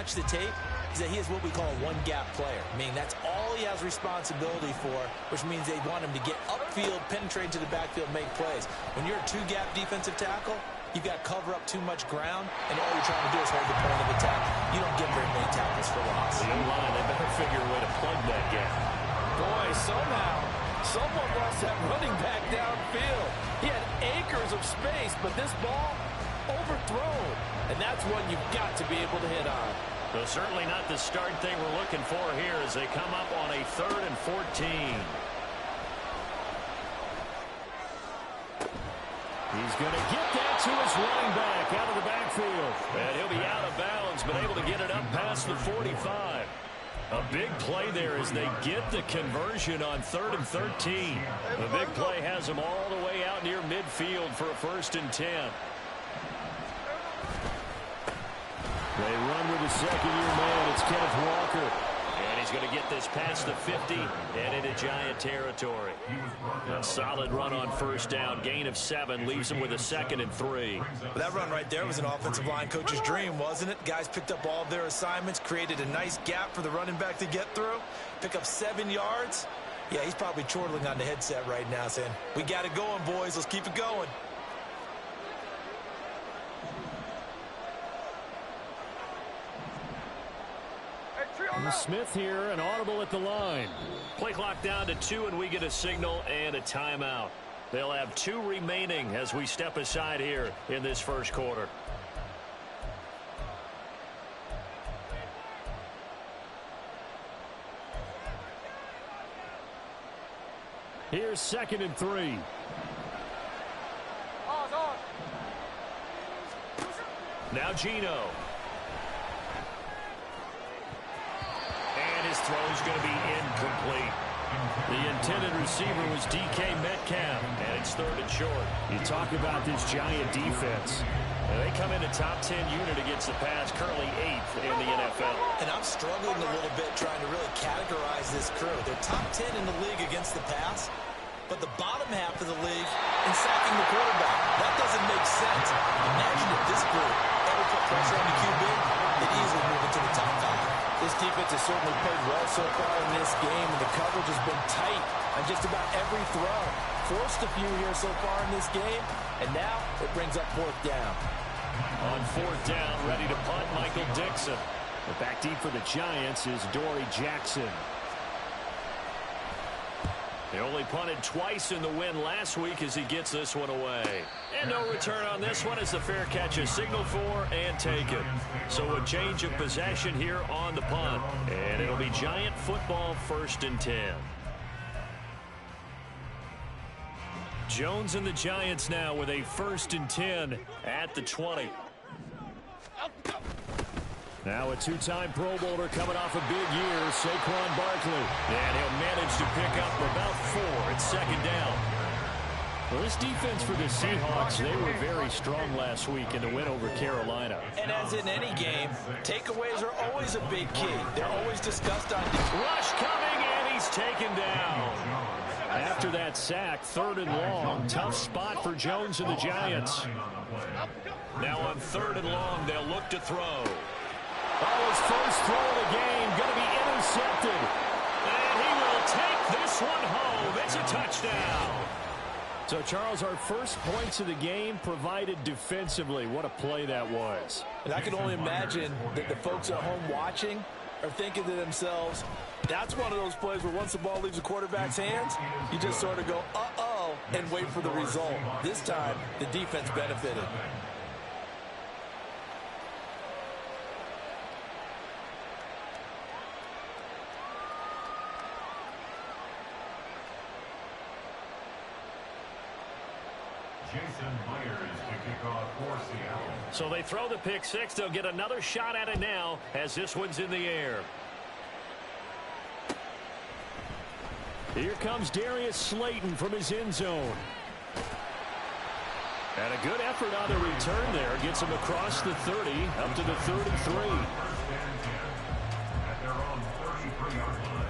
watch the tape is that he is what we call a one-gap player, meaning that's all he has responsibility for, which means they want him to get upfield, penetrate to the backfield, make plays. When you're a two-gap defensive tackle, you've got to cover up too much ground, and all you're trying to do is hold the point of attack. You don't get very many tackles for loss. The line, they better figure a way to plug that gap. Boy, somehow, someone lost that running back downfield. He had acres of space, but this ball overthrown, and that's one you've got to be able to hit on. So certainly not the start thing we're looking for here as they come up on a 3rd and 14. He's going to get that to his running back out of the backfield. And he'll be out of bounds, but able to get it up past the 45. A big play there as they get the conversion on 3rd and 13. The big play has them all the way out near midfield for a 1st and 10. They run with the second-year man. It's Kenneth Walker. And he's going to get this past the 50 and into Giant territory. A solid run on 1st down. Gain of 7 leaves him with a 2nd and 3. That run right there was an offensive line coach's dream, wasn't it? Guys picked up all of their assignments, created a nice gap for the running back to get through, pick up 7 yards. Yeah, he's probably chortling on the headset right now saying, we got it going, boys. Let's keep it going. Smith here, an audible at the line. Play clock down to 2, and we get a signal and a timeout. They'll have 2 remaining as we step aside here in this 1st quarter. Here's 2nd and 3. Now Gino. His throw is going to be incomplete. The intended receiver was DK Metcalf, and it's 3rd and short. You talk about this Giant defense. They come in a top 10 unit against the pass, currently 8th in the NFL. And I'm struggling a little bit trying to really categorize this crew. They're top 10 in the league against the pass, but the bottom half of the league in sacking the quarterback. That doesn't make sense. Imagine if this group ever put pressure on the QB, they'd easily move into the top 5. This defense has certainly played well so far in this game, and the coverage has been tight on just about every throw. Forced a few here so far in this game, and now it brings up 4th down. On 4th down, ready to punt, Michael Dixon. The back deep for the Giants is Dory Jackson. They only punted twice in the win last week as he gets this one away. And no return on this one as the fair catch is signaled for and taken. So a change of possession here on the punt. And it'll be Giant football 1st and 10. Jones and the Giants now with a 1st and 10 at the 20. Now a 2-time Pro Bowler coming off a big year, Saquon Barkley. And he'll manage to pick up about 4 at 2nd down. Well, this defense for the Seahawks, they were very strong last week in the win over Carolina. And as in any game, takeaways are always a big key. They're always discussed on... Rush coming, and he's taken down. After that sack, 3rd and long. Tough spot for Jones and the Giants. Now on 3rd and long, they'll look to throw. Oh, his first throw of the game going to be intercepted. And he will take this one home. It's a touchdown. So, Charles, our first points of the game provided defensively. What a play that was. And I can only imagine that the folks at home watching are thinking to themselves, that's one of those plays where once the ball leaves the quarterback's hands, you just sort of go, uh-oh, and wait for the result. This time, the defense benefited. So they throw the pick 6. They'll get another shot at it now as this one's in the air. Here comes Darius Slayton from his end zone. And a good effort on the return there. Gets him across the 30 up to the 3rd and 3. At their own 33-yard line.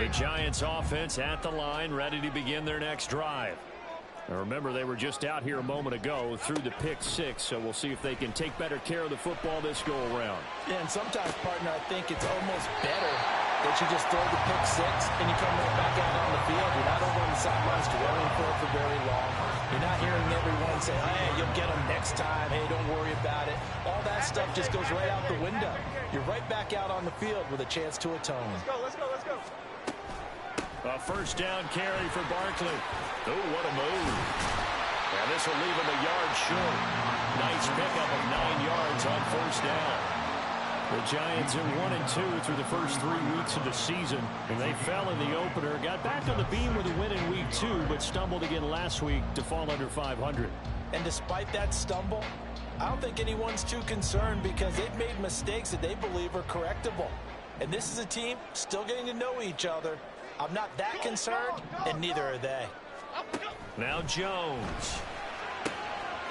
The Giants offense at the line, ready to begin their next drive. Now remember, they were just out here a moment ago through the pick six, so we'll see if they can take better care of the football this go-around. Yeah, and sometimes, partner, I think it's almost better that you just throw the pick six and you come right back out on the field. You're not over on the sidelines dwelling for very long. You're not hearing everyone say, hey, you'll get them next time. Hey, don't worry about it. All that stuff just goes right out the window. You're right back out on the field with a chance to atone. Let's go. A first down carry for Barkley. Oh, what a move. And this will leave him a yard short. Nice pickup of 9 yards on first down. The Giants are 1-2 through the first 3 weeks of the season, and they fell in the opener. Got back on the beam with a win in week 2, but stumbled again last week to fall under 500. And despite that stumble, I don't think anyone's too concerned because they've made mistakes that they believe are correctable. And this is a team still getting to know each other. I'm not that concerned, and neither are they. Now Jones.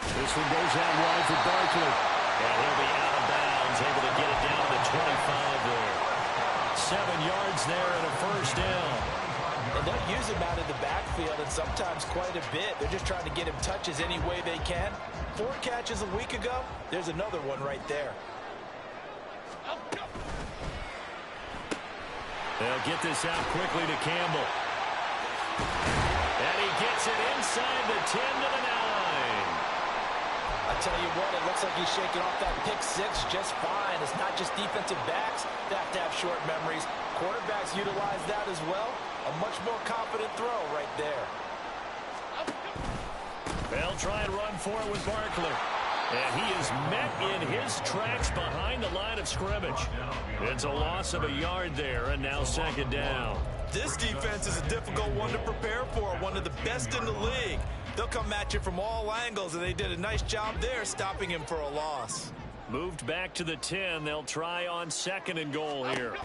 This one goes out wide for Barkley. And he'll be out of bounds, able to get it down to the 25 there. 7 yards there and a first down. And they'll use him out of the backfield, and sometimes quite a bit. They're just trying to get him touches any way they can. 4 catches a week ago. There's another one right there. They'll get this out quickly to Campbell. And he gets it inside the 10 to the 9. I tell you what, it looks like he's shaking off that pick six just fine. It's not just defensive backs that have to have short memories. Quarterbacks utilize that as well. A much more confident throw right there. They'll try and run for it with Barkley. And he is met in his tracks behind the line of scrimmage. It's a loss of a yard there, and now second down. This defense is a difficult one to prepare for, one of the best in the league. They'll come at you from all angles, and they did a nice job there stopping him for a loss. Moved back to the 10. They'll try on second and goal here.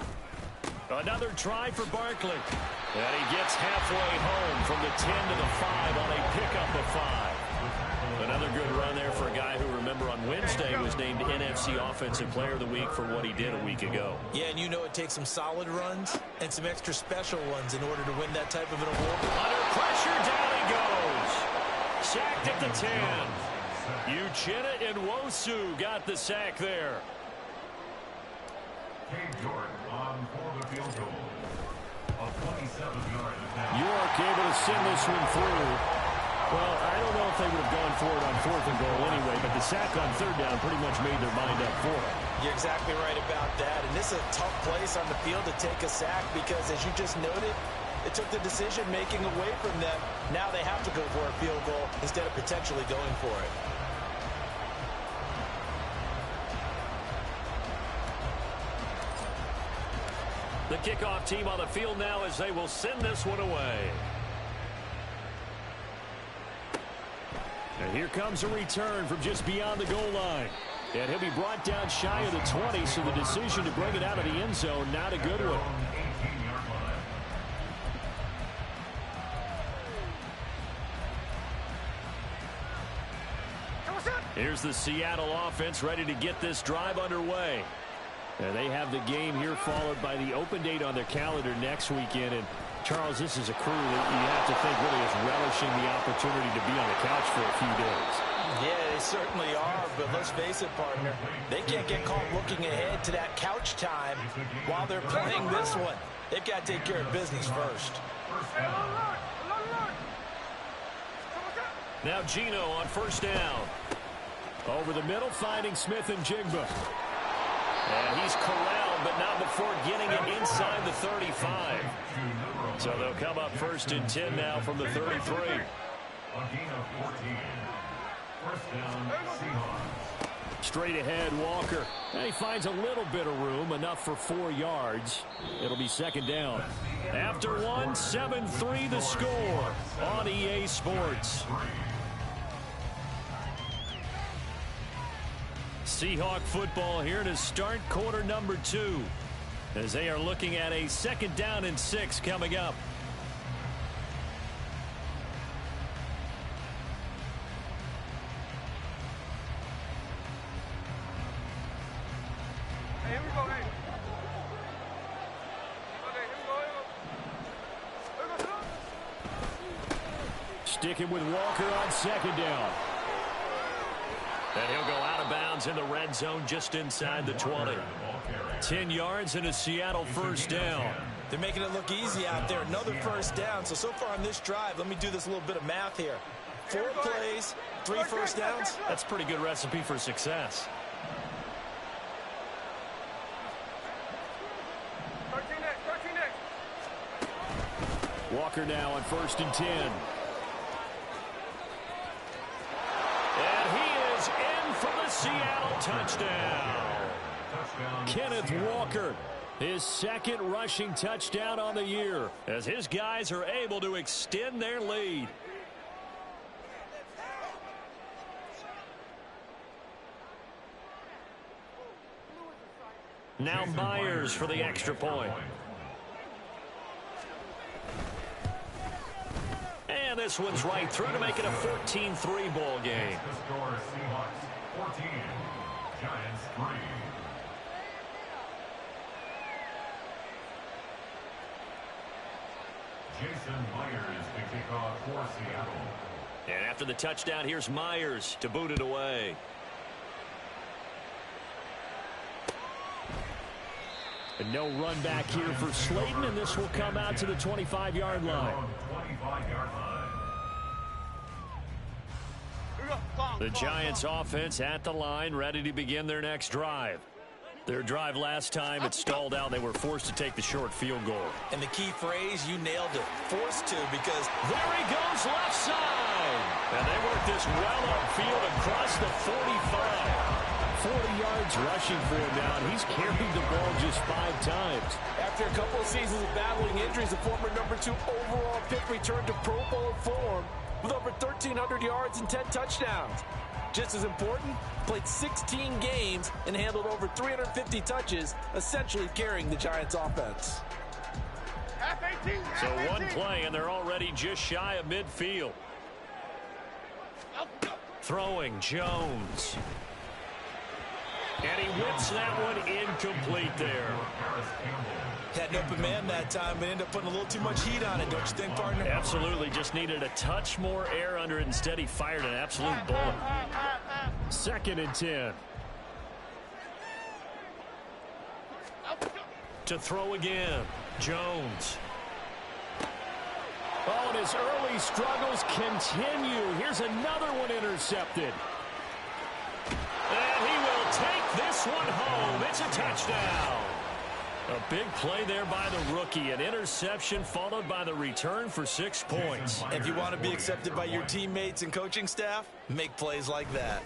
Another try for Barkley. And he gets halfway home from the 10 to the 5 on a pickup of 5. Another good run there for a guy who, remember, on Wednesday was named NFC Offensive Player of the Week for what he did a week ago. Yeah, and you know it takes some solid runs and some extra special ones in order to win that type of an award. Under pressure, down he goes. Sacked at the 10. Uchenna and Nwosu got the sack there. Cade Jordan on for the field goal. A 27-yard attempt. York able to send this one through. Well, I don't know if they would have gone for it on 4th and goal anyway, but the sack on 3rd down pretty much made their mind up for it. You're exactly right about that, and this is a tough place on the field to take a sack because, as you just noted, it took the decision-making away from them. Now they have to go for a field goal instead of potentially going for it. The kickoff team on the field now as they will send this one away. And here comes a return from just beyond the goal line. And he'll be brought down shy of the 20, so the decision to bring it out of the end zone, not a good one. Here's the Seattle offense ready to get this drive underway. And they have the game here followed by the open date on their calendar next weekend. And Charles, this is a crew that you have to think really is relishing the opportunity to be on the couch for a few days. Yeah, they certainly are, but let's face it, partner. They can't get caught looking ahead to that couch time while they're playing this one. They've got to take care of business first. Now Gino on first down. Over the middle, finding Smith and Jigba. And he's corralled, but not before getting it inside the 35. So they'll come up 1st and 10 now from the 33. A gain of 14. First down, Seahawks. Straight ahead, Walker. And he finds a little bit of room, enough for 4 yards. It'll be second down. After one, 7-3 the score on EA Sports. Seahawk football here to start quarter number 2 as they are looking at a 2nd down and 6 coming up. Hey, here we go, hey. Okay, here we go. sticking with Walker on second down. And he'll go out of bounds in the red zone just inside the 20. 10 yards and a Seattle first down. They're making it look easy out there. Another first down. So far on this drive, let me do this little bit of math here. 4 plays, 3 first downs. That's a pretty good recipe for success. Walker now on 1st and 10. And he is in for the Seattle touchdown. Kenneth Walker, his second rushing touchdown on the year, as his guys are able to extend their lead. Now Myers for the extra point. And this one's right through to make it a 14-3 ball game. The score, Seahawks 14, Giants 3. Jason Myers to kick off for Seattle. And after the touchdown, here's Myers to boot it away. And no run back here for Slayton, and this will come out to the 25-yard line. The Giants offense at the line, ready to begin their next drive. Their drive last time, it stalled out. They were forced to take the short field goal. And the key phrase, you nailed it. Forced to, because there he goes left side. And they work this well upfield across the 45. 40 yards rushing for him now, and he's carried the ball just 5 times. After a couple of seasons of battling injuries, the former #2 overall pick returned to Pro Bowl form with over 1,300 yards and 10 touchdowns. Just as important, played 16 games and handled over 350 touches, essentially carrying the Giants' offense. So one play, and they're already just shy of midfield. Throwing Jones. And he whips that one incomplete there. had an open man that time, but ended up putting a little too much heat on it, don't you think, partner? Absolutely. Just needed a touch more air under it. Instead, he fired an absolute bullet. 2nd and 10. To throw again. Jones. Oh, and his early struggles continue. Here's another one intercepted. And he will take this one home. It's a touchdown. A big play there by the rookie. An interception followed by the return for 6 points. If you want to be accepted by your teammates and coaching staff, make plays like that.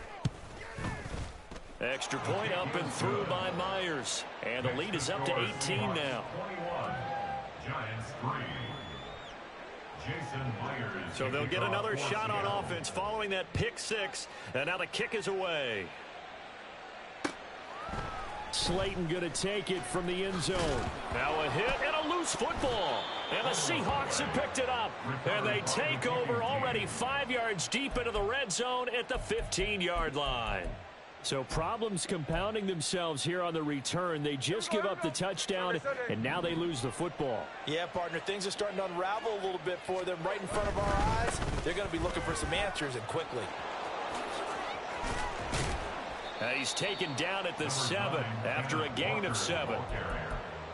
Extra point up and through by Myers. And the lead is up to 18 now. Giants 3. Jason Myers. So they'll get another shot on offense following that pick 6. And now the kick is away. Slayton going to take it from the end zone. Now a hit and a loose football. And the Seahawks have picked it up. And they take over already 5 yards deep into the red zone at the 15-yard line. So problems compounding themselves here on the return. They just give up the touchdown, and now they lose the football. Yeah, partner, things are starting to unravel a little bit for them right in front of our eyes. They're going to be looking for some answers, and quickly. He's taken down at the 7 after a gain of 7.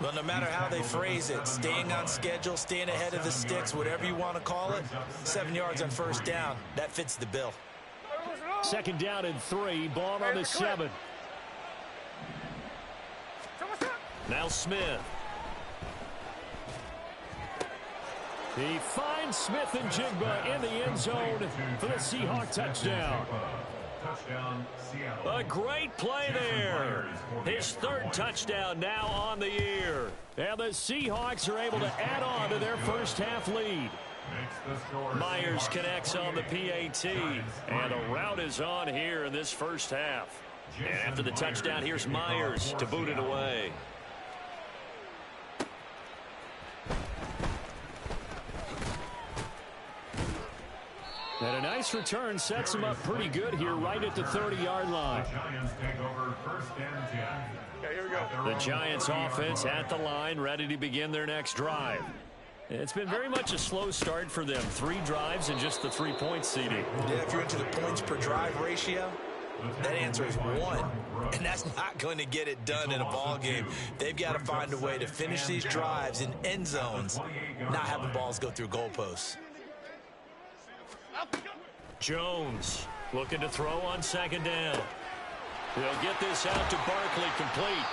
Well, no matter how they phrase it, staying on schedule, staying ahead of the sticks, whatever you want to call it, 7 yards on first down, that fits the bill. 2nd down and 3, ball on the 7. Now Smith. He finds Smith and Jigba in the end zone for the Seahawk touchdown. A great play there. His 3rd touchdown now on the year. And the Seahawks are able to add on to their first half lead. Myers connects on the PAT, and a rout is on here in this first half. And after the touchdown, here's Myers to boot it away. And a nice return sets him up pretty good here right at the 30-yard line. Here we go. The Giants offense at the line, ready to begin their next drive. It's been very much a slow start for them. 3 drives and just the 3-point seeding. Yeah, if you're into the points per drive ratio, that answer is 1. And that's not going to get it done in a ball game. They've got to find a way to finish these drives in end zones, not having balls go through goalposts. Jones looking to throw on 2nd down. They'll get this out to Barkley, complete.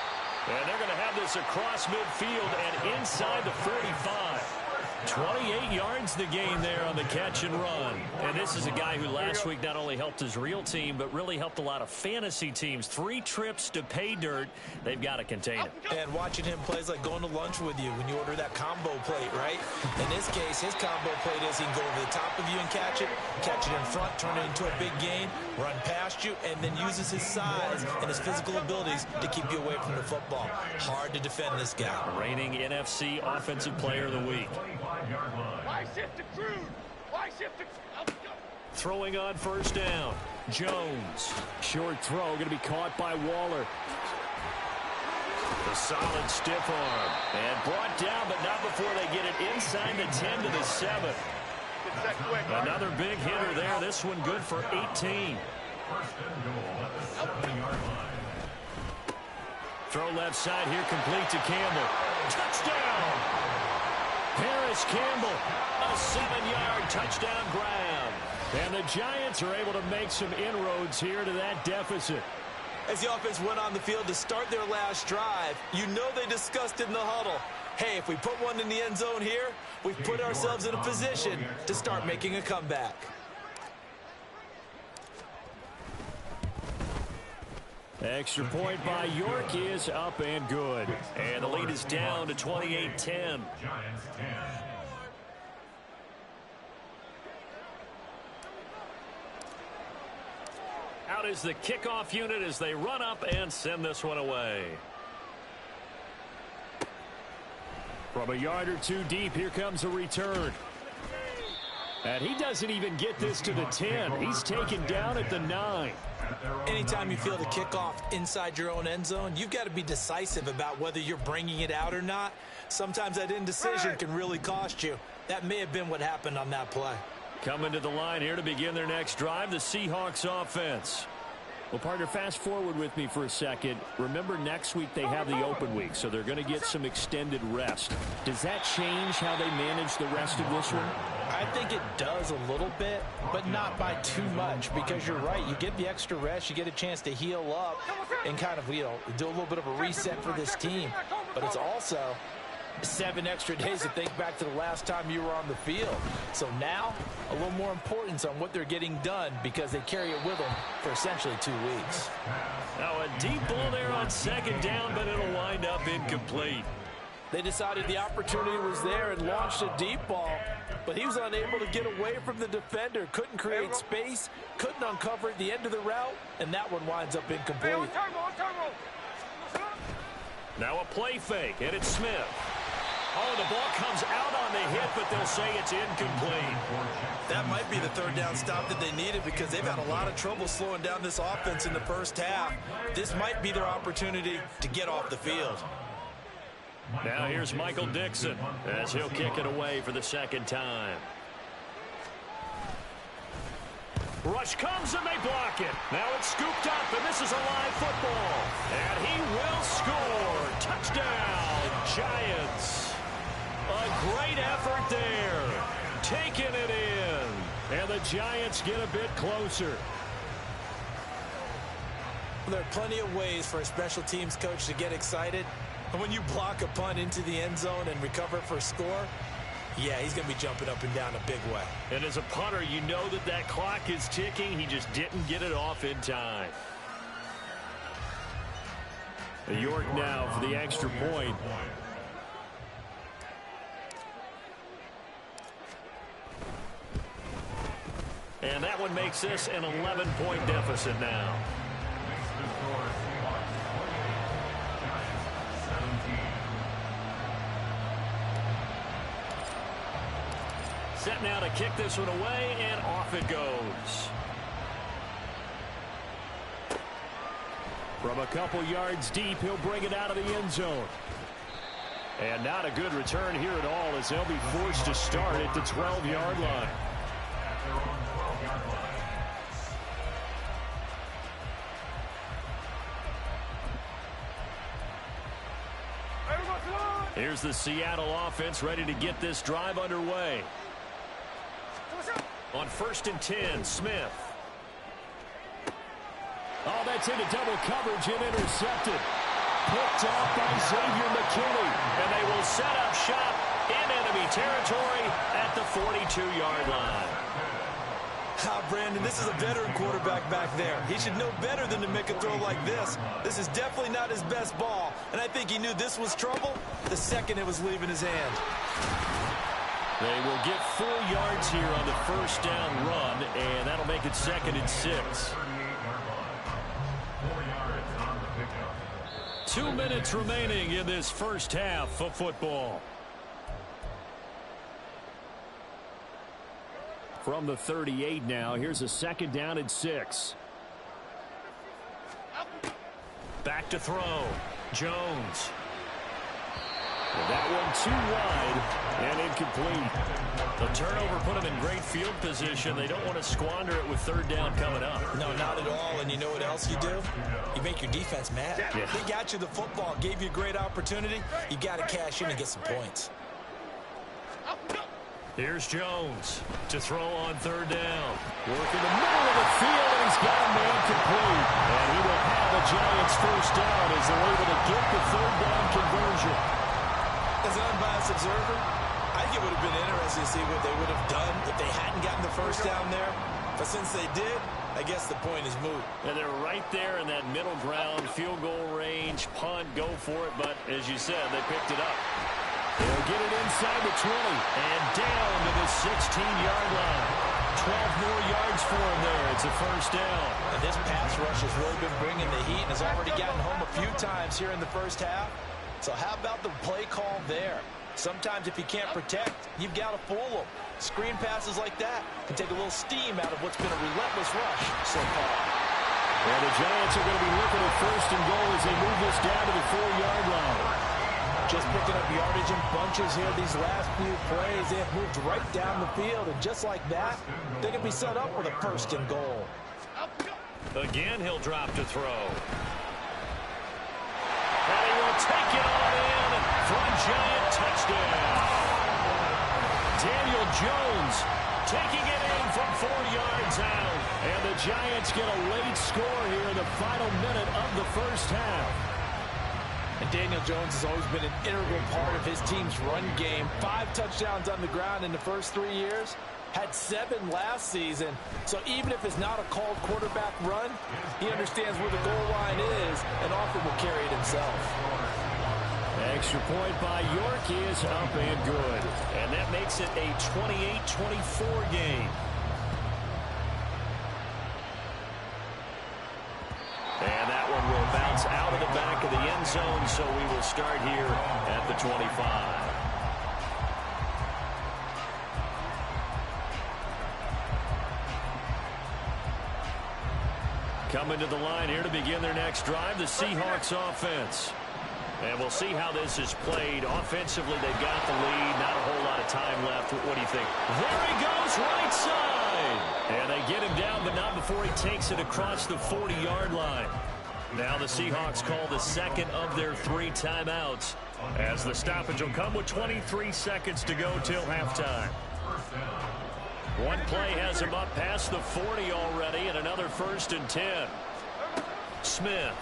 And they're going to have this across midfield and inside the 45. 28 yards the gain there on the catch and run. And this is a guy who last week not only helped his real team, but really helped a lot of fantasy teams. 3 trips to pay dirt. They've got to contain it. And watching him play is like going to lunch with you when you order that combo plate, right? In this case, his combo plate is he can go over the top of you and catch it in front, turn it into a big gain, run past you, and then uses his size and his physical abilities to keep you away from the football. Hard to defend this guy. Reigning NFC Offensive Player of the Week. Throwing on 1st down. Jones. Short throw going to be caught by Waller. The solid stiff arm. And brought down, but not before they get it inside the 10 to the 7. Another big hitter there. This one good for 18. Throw left side here, complete to Campbell. Touchdown! Harris Campbell, a 7-yard touchdown grab. And the Giants are able to make some inroads here to that deficit. As the offense went on the field to start their last drive, you know they discussed in the huddle, hey, if we put one in the end zone here, we've put ourselves in a position to start making a comeback. Extra point by York is up and good. And the lead is down to 28-10. Out is the kickoff unit as they run up and send this one away. From a yard or 2 deep, here comes a return. And he doesn't even get this to the 10. He's taken down at the 9. Anytime you feel the kickoff inside your own end zone, you've got to be decisive about whether you're bringing it out or not. Sometimes that indecision can really cost you. That may have been what happened on that play. Coming to the line here to begin their next drive, the Seahawks offense. Well, partner, fast forward with me for a second. Remember, next week they have the open week, so they're going to get some extended rest. Does that change how they manage the rest of this one? I think it does a little bit, but not by too much, because you're right. You get the extra rest, you get a chance to heal up and kind of, do a little bit of a reset for this team. But it's also 7 extra days to think back to the last time you were on the field. So now, a little more importance on what they're getting done because they carry it with them for essentially 2 weeks. Now a deep ball there on 2nd down, but it'll wind up incomplete. They decided the opportunity was there and launched a deep ball, but he was unable to get away from the defender, couldn't create space, couldn't uncover at the end of the route, and that one winds up incomplete. Now a play fake, and it's Smith. Oh, the ball comes out on the hit, but they'll say it's incomplete. That might be the 3rd down stop that they needed because they've had a lot of trouble slowing down this offense in the first half. This might be their opportunity to get off the field. Now here's Michael Dixon as he'll kick it away for the 2nd time. Rush comes and they block it. Now it's scooped up, and this is a live football. And he will score. Touchdown, Giants. A great effort there. Taking it in. And the Giants get a bit closer. There are plenty of ways for a special teams coach to get excited. And when you block a punt into the end zone and recover for a score, yeah, he's going to be jumping up and down a big way. And as a punter, you know that clock is ticking. He just didn't get it off in time. York now for the extra point. And that one makes this an 11-point deficit now. Set now to kick this one away, and off it goes. From a couple yards deep, he'll bring it out of the end zone. And not a good return here at all, as they'll be forced to start at the 12-yard line. Here's the Seattle offense ready to get this drive underway. On 1st and 10, Smith. Oh, that's into double coverage and intercepted. Picked off by Xavier McKinney. And they will set up shop in enemy territory at the 42-yard line. Brandon, this is a veteran quarterback back there. He should know better than to make a throw like this. This is definitely not his best ball, and I think he knew this was trouble the second it was leaving his hand. They will get 4 yards here on the first down run, and that'll make it 2nd and 6. 2 minutes remaining in this first half of football. From the 38 now, here's a 2nd down and 6. Back to throw. Jones. And that one too wide and incomplete. The turnover put them in great field position. They don't want to squander it with 3rd down coming up. No, not at all. And you know what else you do? You make your defense mad. Yeah. They got you the football, gave you a great opportunity. You got to cash in and get some points. Here's Jones to throw on 3rd down. Work in the middle of the field, and he's got a man complete. And he will have the Giants' first down as they're able to get the 3rd down conversion. As an unbiased observer, I think it would have been interesting to see what they would have done if they hadn't gotten the first down there. But since they did, I guess the point is moot. And they're right there in that middle ground, field goal range, punt, go for it. But as you said, they picked it up. They'll get it inside the 20 and down to the 16-yard line. 12 more yards for him there. It's a first down. And this pass rush has really been bringing the heat and has already gotten home a few times here in the first half. So how about the play call there? Sometimes if you can't protect, you've got to fool them. Screen passes like that can take a little steam out of what's been a relentless rush so far. And the Giants are going to be looking at 1st and goal as they move this down to the 4-yard line. Just picking up yardage in bunches here these last few plays. They have moved right down the field, and just like that, they can be set up with a 1st and goal. Again, he'll drop to throw. And he will take it on in for a Giant touchdown. Daniel Jones taking it in from 4 yards out. And the Giants get a late score here in the final minute of the first half. And Daniel Jones has always been an integral part of his team's run game. 5 touchdowns on the ground in the first 3 years. Had 7 last season. So even if it's not a called quarterback run, he understands where the goal line is and often will carry it himself. Extra point by York is up and good. And that makes it a 28-24 game. And that one will bounce out of the back of the end zone, so we will start here at the 25. Coming to the line here to begin their next drive, the Seahawks offense. And we'll see how this is played. Offensively, they've got the lead. Not a whole lot of time left. What do you think? There he goes, right side. And they get him down, but not before he takes it across the 40-yard line. Now the Seahawks call the 2nd of their 3 timeouts, as the stoppage will come with 23 seconds to go till halftime. One play has him up past the 40 already, and another 1st and 10. Smith.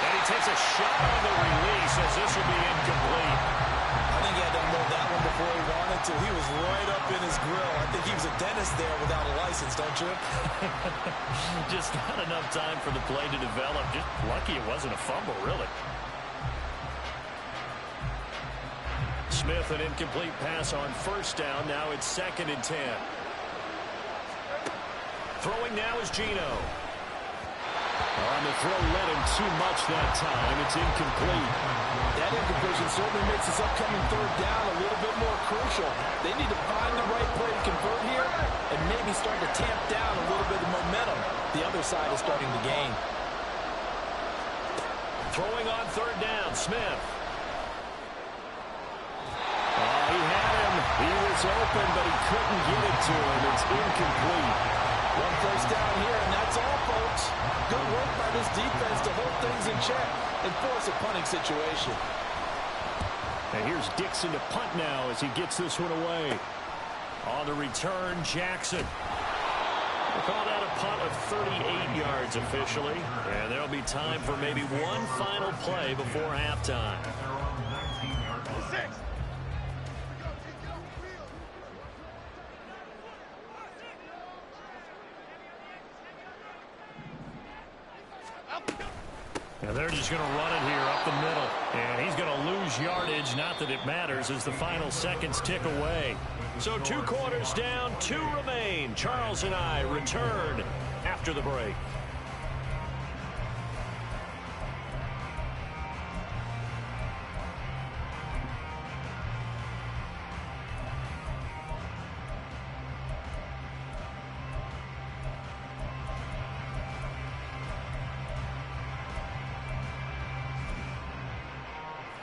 And he takes a shot on the release, as this will be incomplete. I think he had to unload that one before he wanted to. He was right up in his grill. I think he was a dentist there without a license, don't you? Just not enough time for the play to develop. Just lucky it wasn't a fumble, really. Smith, an incomplete pass on 1st down. Now it's 2nd and 10. Throwing now is Geno. On the throw, led him too much that time. It's incomplete. That incompletion certainly makes this upcoming 3rd down a little bit more crucial. They need to find the right play to convert here and maybe start to tamp down a little bit of momentum the other side is starting to gain. Throwing on third down, Smith. He had him. He was open, but he couldn't get it to him. It's incomplete. One first down here, and that's all, folks. Good work by this defense to hold things in check and force a punting situation. And here's Dixon to punt now as he gets this one away. On the return, Jackson. We'll call that a punt of 38 yards officially. And there'll be time for maybe one final play before halftime. And they're just going to run it here up the middle. And he's going to lose yardage. Not that it matters as the final seconds tick away. So 2 quarters down, 2 remain. Charles and I return after the break.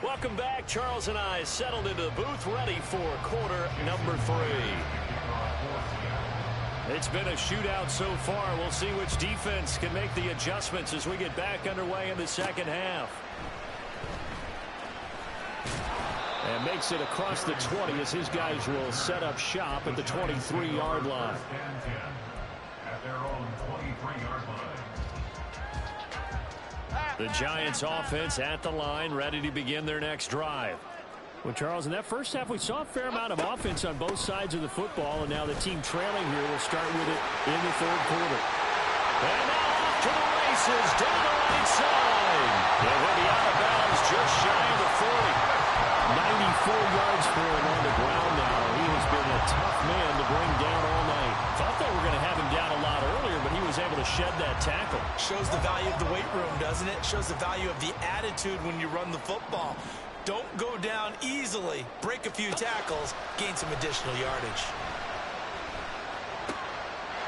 Welcome back. Charles and I settled into the booth, ready for quarter number 3. It's been a shootout so far. We'll see which defense can make the adjustments as we get back underway in the second half. And makes it across the 20 as his guys will set up shop at the 23-yard line. At their own 23-yard line. The Giants offense at the line, ready to begin their next drive. Well, Charles, in that first half, we saw a fair amount of offense on both sides of the football, and now the team trailing here will start with it in the third quarter. And now off to the races, down the right side. And he'll be out of bounds just shy of the 40. 94 yards for him on the ground now. He has been a tough man to bring down all night. Thought they were going to have him down a lot earlier, but he was able to shed that tackle. Shows the value of the weight room, doesn't it? Shows the value of the attitude when you run the football. Don't go down easily. Break a few tackles. Gain some additional yardage.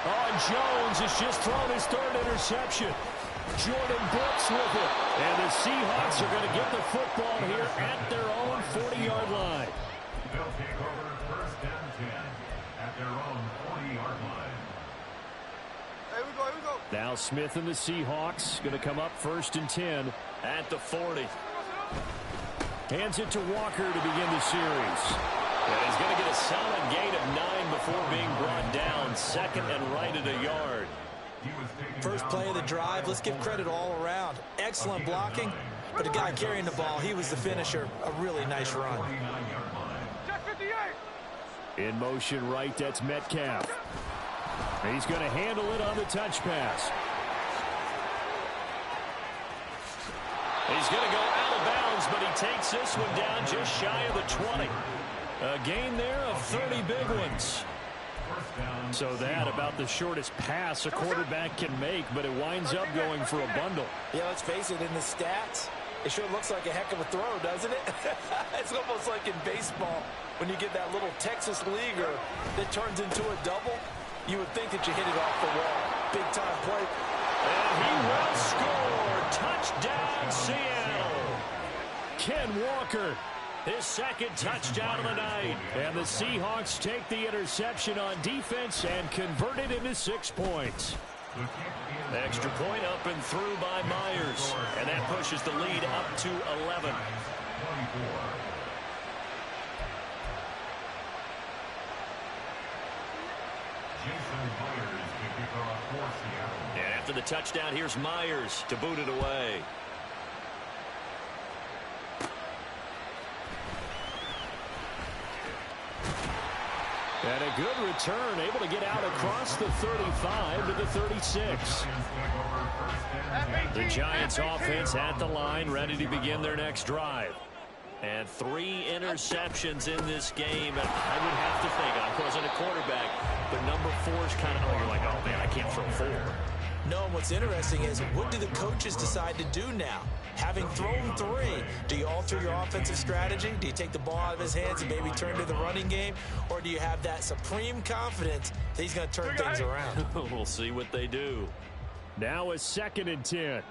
Oh, and Jones has just thrown his 3rd interception. Jordan Brooks with it. And the Seahawks are going to get the football here at their own 40-yard line. They'll take over first and 10 at their own 40-yard line. Here we go. Now Smith and the Seahawks going to come up first and 10 at the 40. Hands it to Walker to begin the series. And he's going to get a solid gain of 9 before being brought down. Second and right at a yard. First play of the drive. Let's give credit all around. Excellent blocking. But the guy carrying the ball, he was the finisher. A really nice run. In motion right, that's Metcalf. He's going to handle it on the touch pass. He's going to go out of bounds, but he takes this one down just shy of the 20. A gain there of 30 big ones. So that about the shortest pass a quarterback can make, but it winds up going for a bundle. Yeah, let's face it, in the stats, it sure looks like a heck of a throw, doesn't it? It's almost like in baseball when you get that little Texas leaguer that turns into a double. You would think that you hit it off the wall. Big time play. And he will score. Touchdown, Seattle. Ken Walker, his 2nd touchdown of the night. And the Seahawks take the interception on defense and convert it into 6 points. Extra point up and through by Myers. And that pushes the lead up to 11. And after the touchdown, here's Myers to boot it away. And a good return, able to get out across the 35 to the 36. The Giants offense at the line, ready to begin their next drive. And 3 interceptions in this game. And I would have to think, I wasn't a quarterback, but number 4 is kind of, you're like, oh man, I can't throw 4. No, and what's interesting is, what do the coaches decide to do now? Having thrown 3, do you alter your offensive strategy? Do you take the ball out of his hands and maybe turn to the running game? Or do you have that supreme confidence that he's going to turn things around? We'll see what they do. Now a 2nd and 10.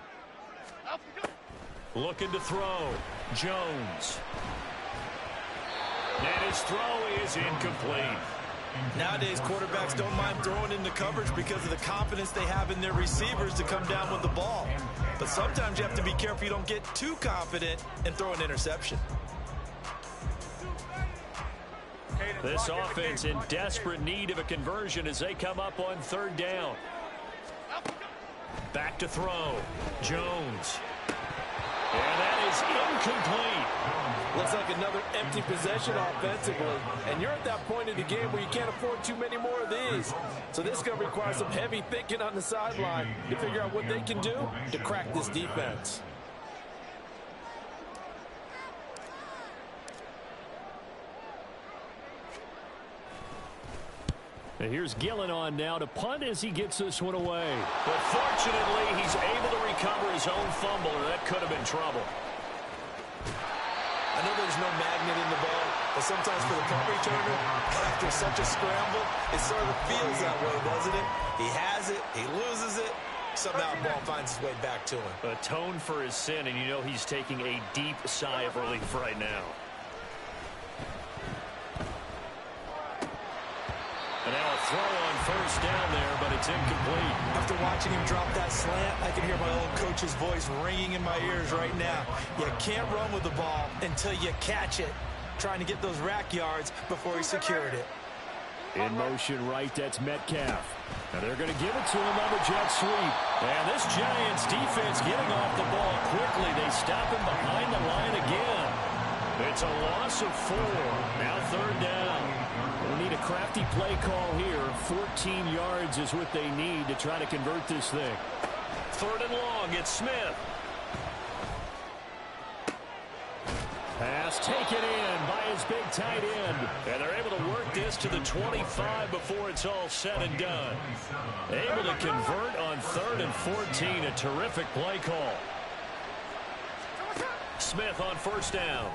Looking to throw. Jones. And his throw is incomplete. Nowadays, quarterbacks don't mind throwing into coverage because of the confidence they have in their receivers to come down with the ball. But sometimes you have to be careful you don't get too confident and throw an interception. This offense in desperate need of a conversion as they come up on third down. Back to throw. Jones. And that is incomplete. Looks like another empty possession offensively. And you're at that point in the game where you can't afford too many more of these. So this is going to require some heavy thinking on the sideline to figure out what they can do to crack this defense. And here's Gillen on now to punt as he gets this one away. But fortunately, he's able to recover his own fumble, or that could have been trouble. I know there's no magnet in the ball, but sometimes for the punt returner, after such a scramble, it sort of feels that way, doesn't it? He has it, he loses it, somehow the ball finds its way back to him. Atone for his sin, and you know he's taking a deep sigh of relief right now. And now a throw on first down there, but it's incomplete. After watching him drop that slant, I can hear my old coach's voice ringing in my ears right now. You can't run with the ball until you catch it. Trying to get those rack yards before he secured it. In motion right, that's Metcalf. Now they're going to give it to him on the jet sweep. And this Giants defense getting off the ball quickly. They stop him behind the line again. It's a loss of 4. Now third down. They'll need a crafty play call here. 14 yards is what they need to try to convert this thing. Third and long, it's Smith. Pass taken in by his big tight end. And they're able to work this to the 25 before it's all said and done. Able to convert on third and 14. A terrific play call. Smith on first down.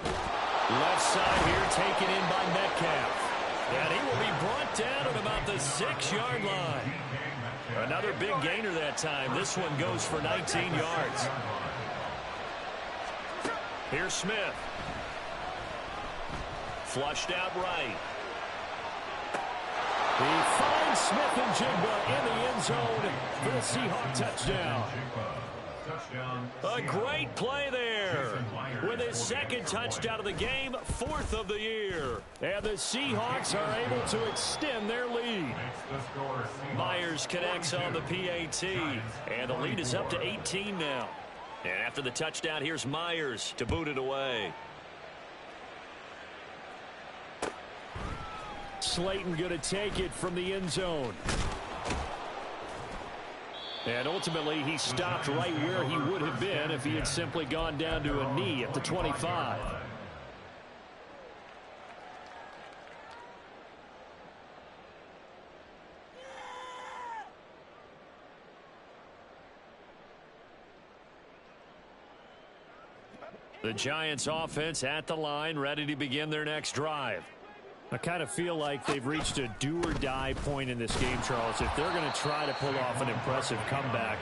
Left side here taken in by Metcalf. And he will be brought down at about the 6-yard line. Another big gainer that time. This one goes for 19 yards. Here's Smith. Flushed out right. He finds Smith and Jigba in the end zone for the Seahawk touchdown. A great play there. With his second touchdown of the game, 4th of the year. And the Seahawks are able to extend their lead. Myers connects on the PAT. And the lead is up to 18 now. And after the touchdown, here's Myers to boot it away. Slayton going to take it from the end zone. And ultimately, he stopped right where he would have been if he had simply gone down to a knee at the 25. The Giants offense at the line, ready to begin their next drive. I kind of feel like they've reached a do-or-die point in this game, Charles. If they're going to try to pull off an impressive comeback,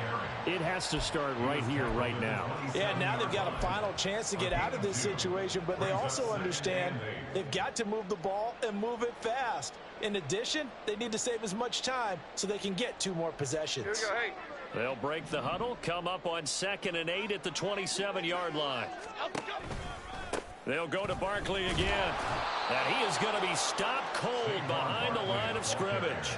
it has to start right here, right now. Yeah, now they've got a final chance to get out of this situation, but they also understand they've got to move the ball and move it fast. In addition, they need to save as much time so they can get 2 more possessions. Here we go, hey. They'll break the huddle, come up on 2nd and 8 at the 27-yard line. They'll go to Barkley again. And he is going to be stopped cold behind the line of scrimmage.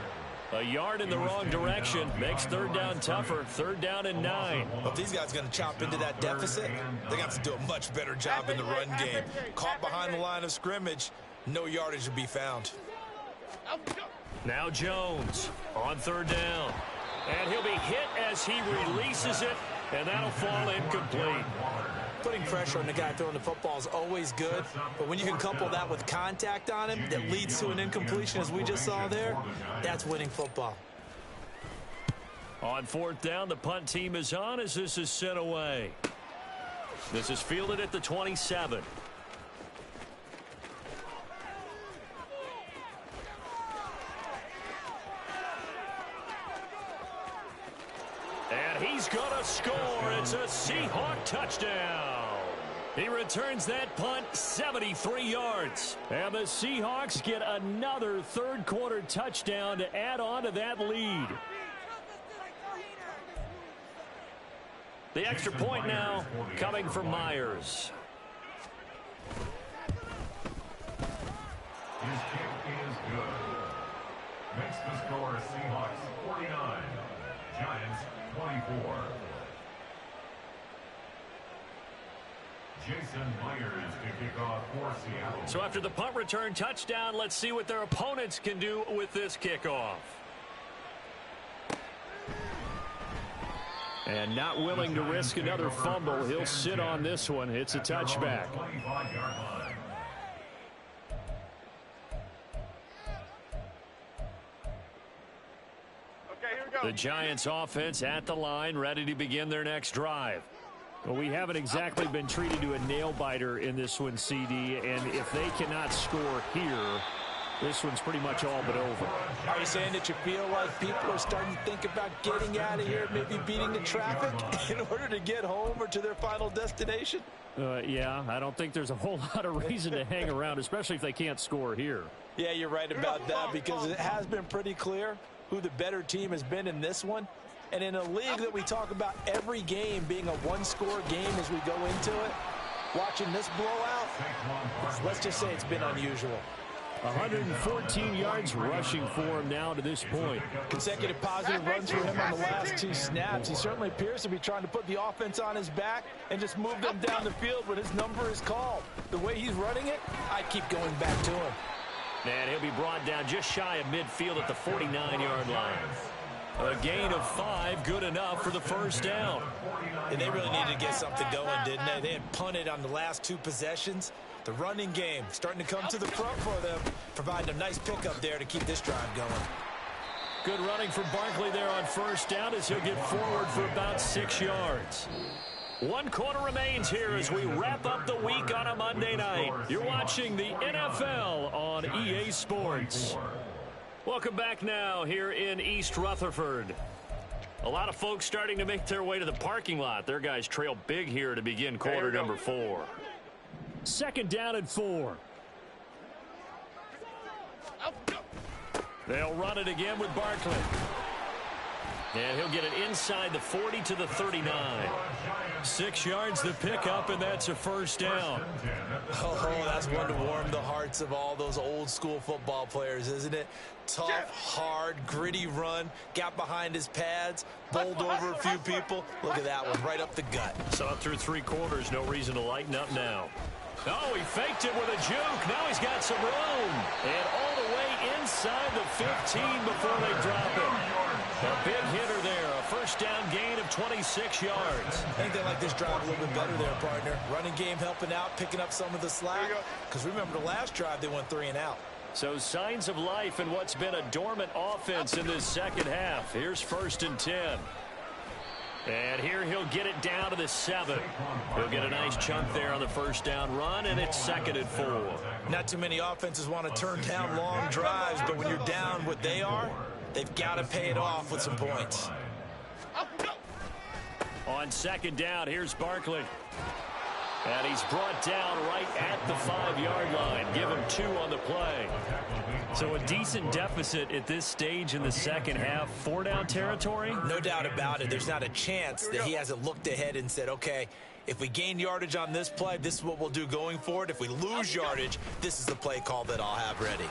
A yard in the wrong direction makes third down tougher. 3rd down and 9. Well, if these guys are going to chop into that deficit, they're going to have to do a much better job in the run game. Caught behind the line of scrimmage, no yardage to be found. Now Jones on 3rd down. And he'll be hit as he releases it, and that'll fall incomplete. Putting pressure on the guy throwing the football is always good, but when you can couple that with contact on him that leads to an incompletion, as we just saw there, that's winning football. On 4th down, the punt team is on as this is sent away. This is fielded at the 27. And he he's going to score. It's a Seahawk touchdown. He returns that punt 73 yards. And the Seahawks get another third-quarter touchdown to add on to that lead. The extra point now coming from Myers. His kick is good. Makes the score Seahawks 49, Giants 24. Jason Myers to kick off for Seattle. So after the punt return touchdown, let's see what their opponents can do with this kickoff. And not willing to risk another fumble, he'll sit on this one. It's a touchback. 25-yard line. Okay, here we go. The Giants offense at the line, ready to begin their next drive. Well, we haven't exactly been treated to a nail-biter in this one, CD, and if they cannot score here, this one's pretty much all but over. Are you saying that you feel like people are starting to think about getting out of here, maybe beating the traffic in order to get home or to their final destination? Yeah, I don't think there's a whole lot of reason to hang around, especially if they can't score here. Yeah, you're right about that, because it has been pretty clear who the better team has been in this one. And in a league that we talk about every game being a one-score game as we go into it, watching this blowout, let's just say it's been unusual. 114 yards rushing for him now to this point. Consecutive positive runs for him on the last two snaps. He certainly appears to be trying to put the offense on his back and just move them down the field when his number is called. The way he's running it, I keep going back to him. And he'll be brought down just shy of midfield at the 49-yard line. A gain of 5, good enough for the first down. And they really needed to get something going, didn't they? They had punted on the last two possessions. The running game starting to come to the front for them, providing a nice pickup there to keep this drive going. Good running from Barkley there on first down as he'll get forward for about 6 yards. 1 quarter remains here as we wrap up the week on a Monday night. You're watching the NFL on EA Sports. Welcome back now here in East Rutherford. A lot of folks starting to make their way to the parking lot. Their guys trail big here to begin quarter number 4. Second down and 4. They'll run it again with Barkley. And he'll get it inside the 40 to the 39. 6 yards the pickup, and that's a first down. Oh, that's one to warm the hearts of all those old school football players, isn't it? Tough, hard, gritty run, got behind his pads, bowled over a few people. Look at that one, right up the gut. Saw it through 3 quarters, no reason to lighten up now. Oh, he faked it with a juke. Now he's got some room. And all the way inside the 15 before they drop it. A big hitter there. A first down gain of 26 yards. I think they like this drive a little bit better there, partner. Running game helping out, picking up some of the slack. Because remember the last drive, they went 3 and out. So signs of life in what's been a dormant offense in this second half. Here's 1st and 10. And here he'll get it down to the 7. He'll get a nice chunk there on the first down run, and it's 2nd and 4. Not too many offenses want to turn down long drives, but when you're down what they are, they've got to pay it off with some points. On 2nd down, here's Barkley. And he's brought down right at the 5-yard line. Give him 2 on the play. So a decent deficit at this stage in the second half. 4-down territory? No doubt about it. There's not a chance that he hasn't looked ahead and said, okay, if we gain yardage on this play, this is what we'll do going forward. If we lose yardage, this is the play call that I'll have ready.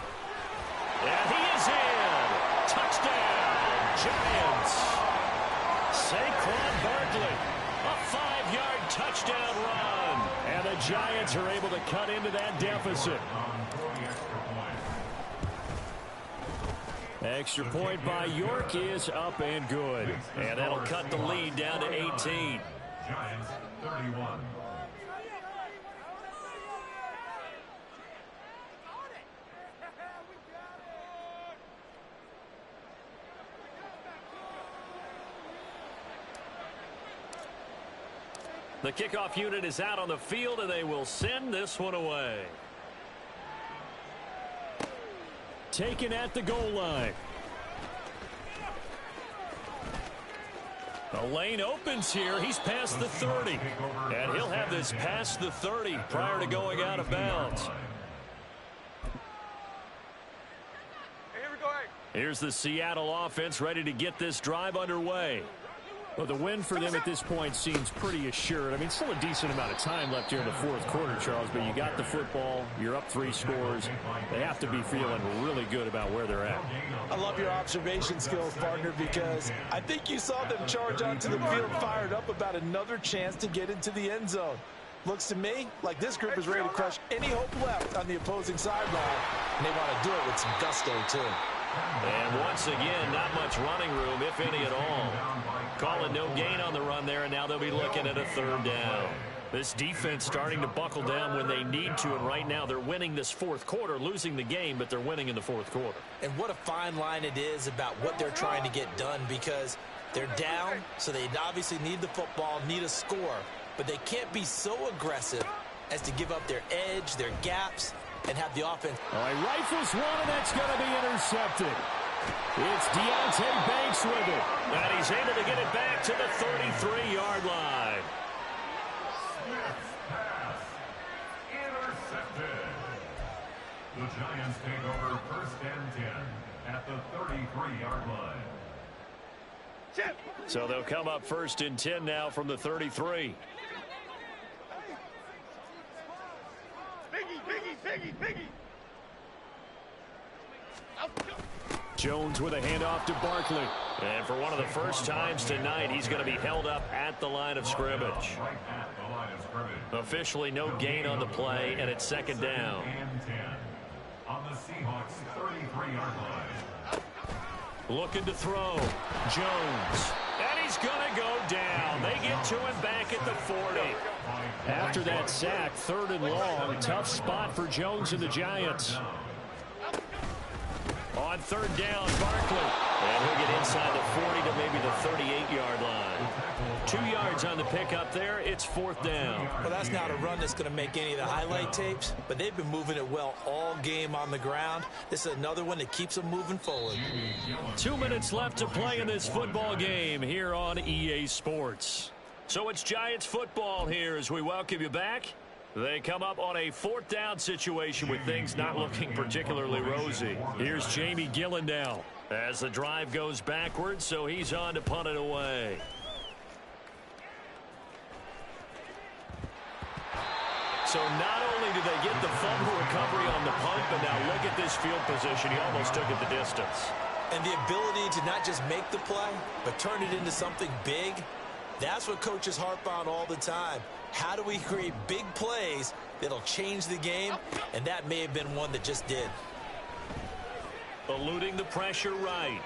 And he is in. Touchdown, Giants. Saquon Barkley. A 5-yard touchdown run. And the Giants are able to cut into that deficit. Extra point by York is up and good. And that'll cut the lead down to 18. Giants 31. The kickoff unit is out on the field, and they will send this one away. Taken at the goal line. A lane opens here. He's past the 30. And he'll have this past the 30 prior to going out of bounds. Hey, here we go, hey. Here's the Seattle offense ready to get this drive underway. Well, the win for them at this point seems pretty assured. I mean, still a decent amount of time left here in the fourth quarter, Charles, but you got the football, you're up 3 scores. They have to be feeling really good about where they're at. I love your observation skills, partner, because I think you saw them charge onto the field fired up about another chance to get into the end zone. Looks to me like this group is ready to crush any hope left on the opposing sideline, and they want to do it with some gusto, too. And once again, not much running room, if any at all. Calling no gain on the run there, and now they'll be looking at a 3rd down. This defense starting to buckle down when they need to, and right now they're winning this fourth quarter, losing the game, but they're winning in the fourth quarter. And what a fine line it is about what they're trying to get done, because they're down, so they obviously need the football, need a score, but they can't be so aggressive as to give up their edge, their gaps, and have the offense. All right, rifles one, and that's going to be intercepted. It's Deontay Banks with it. And he's able to get it back to the 33-yard line. Pass. Intercepted. The Giants take over 1st and 10 at the 33-yard line. So they'll come up 1st and 10 now from the 33. Biggie. Jones with a handoff to Barkley. And for one of the first times tonight, he's going to be held up at the line of scrimmage. Officially no gain on the play, and it's 2nd down. On the Seahawks 33-yard line. Looking to throw. Jones. And he's going to go down. They get to him back at the 40. After that sack, 3rd and long, tough spot for Jones and the Giants. On 3rd down, Barkley. And he'll get inside the 40 to maybe the 38-yard line. 2 yards on the pickup there. It's 4th down. Well, that's not a run that's going to make any of the highlight tapes, but they've been moving it well all game on the ground. This is another one that keeps them moving forward. 2 minutes left to play in this football game here on EA Sports. So it's Giants football here as we welcome you back. They come up on a 4th down situation with things not looking particularly rosy. Here's Jamie Gillen now as the drive goes backwards, so he's on to punt it away. So not only do they get the fumble recovery on the punt, but now look at this field position. He almost took it the distance. And the ability to not just make the play, but turn it into something big, that's what coaches harp on all the time. How do we create big plays that'll change the game? And that may have been one that just did. Eluding the pressure right.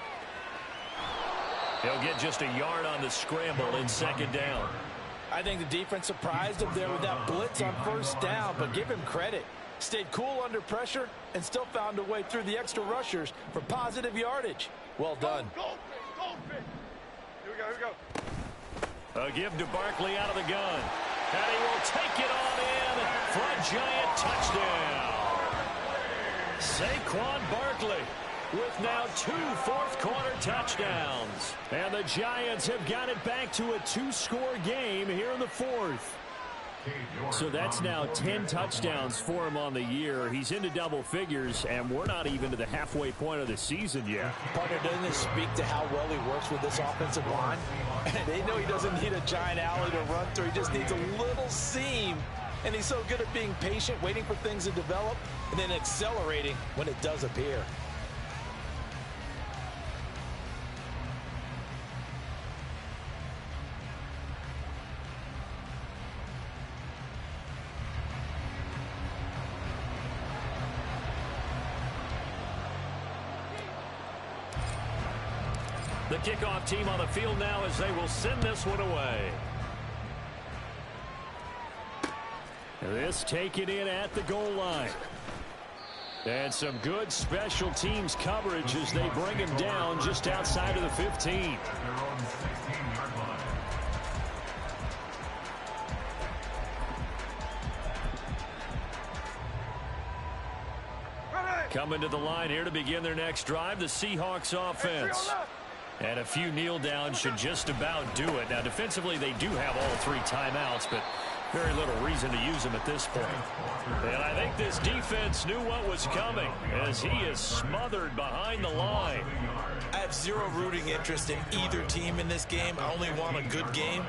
He'll get just a yard on the scramble in 2nd down. I think the defense surprised him there with that blitz on 1st down, but give him credit. Stayed cool under pressure and still found a way through the extra rushers for positive yardage. Well done. Here we go. A give to Barkley out of the gun. And he will take it on in for a Giant touchdown. Saquon Barkley with now 2 fourth-quarter touchdowns. And the Giants have got it back to a 2-score game here in the 4th. So that's now 10 touchdowns for him on the year. He's into double figures, and we're not even to the halfway point of the season yet. Partner, doesn't it speak to how well he works with this offensive line? They know he doesn't need a giant alley to run through. He just needs a little seam. And he's so good at being patient, waiting for things to develop, and then accelerating when it does appear. The kickoff team on the field now as they will send this one away. This taken in at the goal line. And some good special teams coverage as they bring him down just outside of the 15. Coming to the line here to begin their next drive, the Seahawks offense. And a few kneel downs should just about do it. Now, defensively, they do have all 3 timeouts, but very little reason to use them at this point. And I think this defense knew what was coming as he is smothered behind the line. I have zero rooting interest in either team in this game. I only want a good game.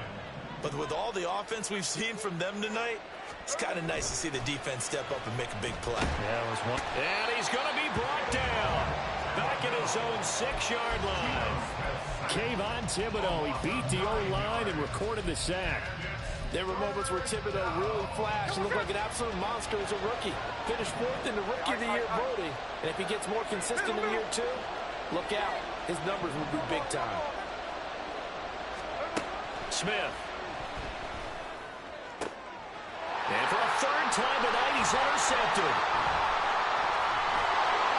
But with all the offense we've seen from them tonight, it's kind of nice to see the defense step up and make a big play. Yeah, it was one. And he's going to be brought down. Back at his own 6-yard line. Kayvon Thibodeau, he beat the O-line and recorded the sack. There were moments where Thibodeau really flashed and looked like an absolute monster as a rookie. Finished 4th in the Rookie of the Year voting. And if he gets more consistent in year 2, look out. His numbers will be big time. Smith. And for a 3rd time tonight, he's intercepted.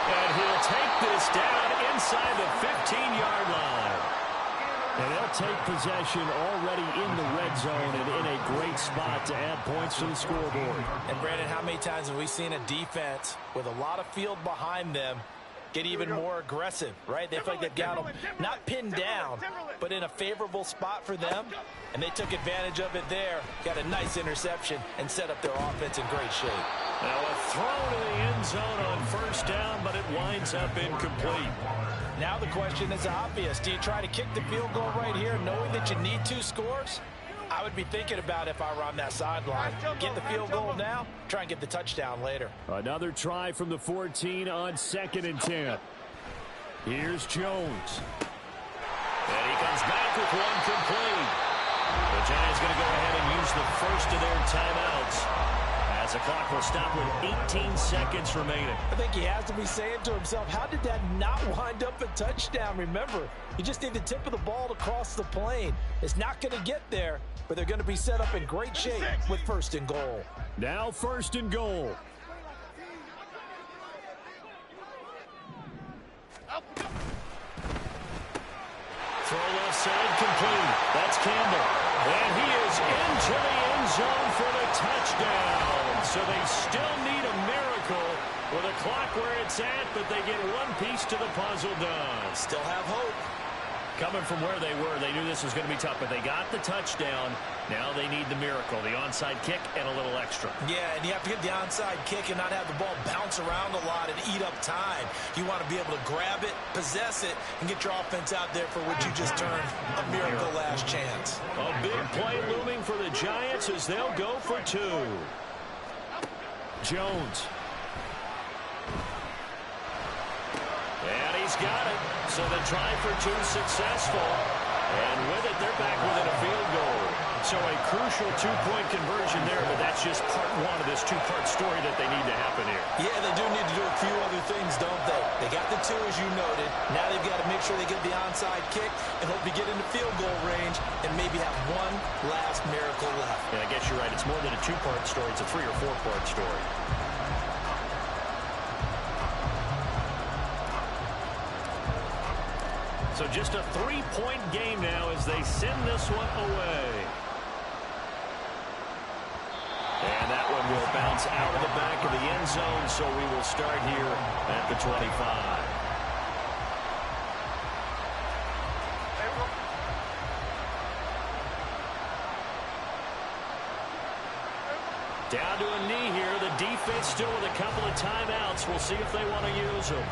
And he'll take this down inside the 15-yard line. And they'll take possession already in the red zone and in a great spot to add points to the scoreboard. And, Brandon, how many times have we seen a defense with a lot of field behind them get even more aggressive, right? They feel like they've got them not pinned down, but in a favorable spot for them. And they took advantage of it there, got a nice interception, and set up their offense in great shape. Now a throw to the end zone on 1st down, but it winds up incomplete. Now the question is obvious. Do you try to kick the field goal right here knowing that you need 2 scores? I would be thinking about if I were on that sideline. Get the field goal now, try and get the touchdown later. Another try from the 14 on 2nd and 10. Here's Jones. And he comes back with one complete. The Giants going to go ahead and use the first of their timeouts as the clock will stop with 18 seconds remaining. I think he has to be saying to himself, how did that not wind up a touchdown? Remember, you just need the tip of the ball to cross the plane. It's not going to get there, but they're going to be set up in great shape with 1st and goal. Now 1st and goal. Throw left side complete. That's Campbell. And he is into the end zone for the touchdown. So they still need a miracle with a clock where it's at, but they get one piece to the puzzle done. Still have hope. Coming from where they were, they knew this was going to be tough, but they got the touchdown. Now they need the miracle, the onside kick and a little extra. Yeah, and you have to get the onside kick and not have the ball bounce around a lot and eat up time. You want to be able to grab it, possess it, and get your offense out there for what you just turned a miracle last chance. A big play looming for the Giants as they'll go for 2. Jones. And he's got it. So the try for 2 successful. And with it, they're back within a field goal. So a crucial 2-point conversion there, but that's just part 1 of this 2-part story that they need to happen here. Yeah, they do need to do a few other things, don't they? They got the 2, as you noted. Now they've got to make sure they get the onside kick and hope to get into field goal range and maybe have one last miracle left. And I guess you're right. It's more than a 2-part story. It's a 3- or 4-part story. So just a 3-point game now as they send this one away. And that one will bounce out of the back of the end zone, so we will start here at the 25. Down to a knee here. The defense still with a couple of timeouts. We'll see if they want to use them.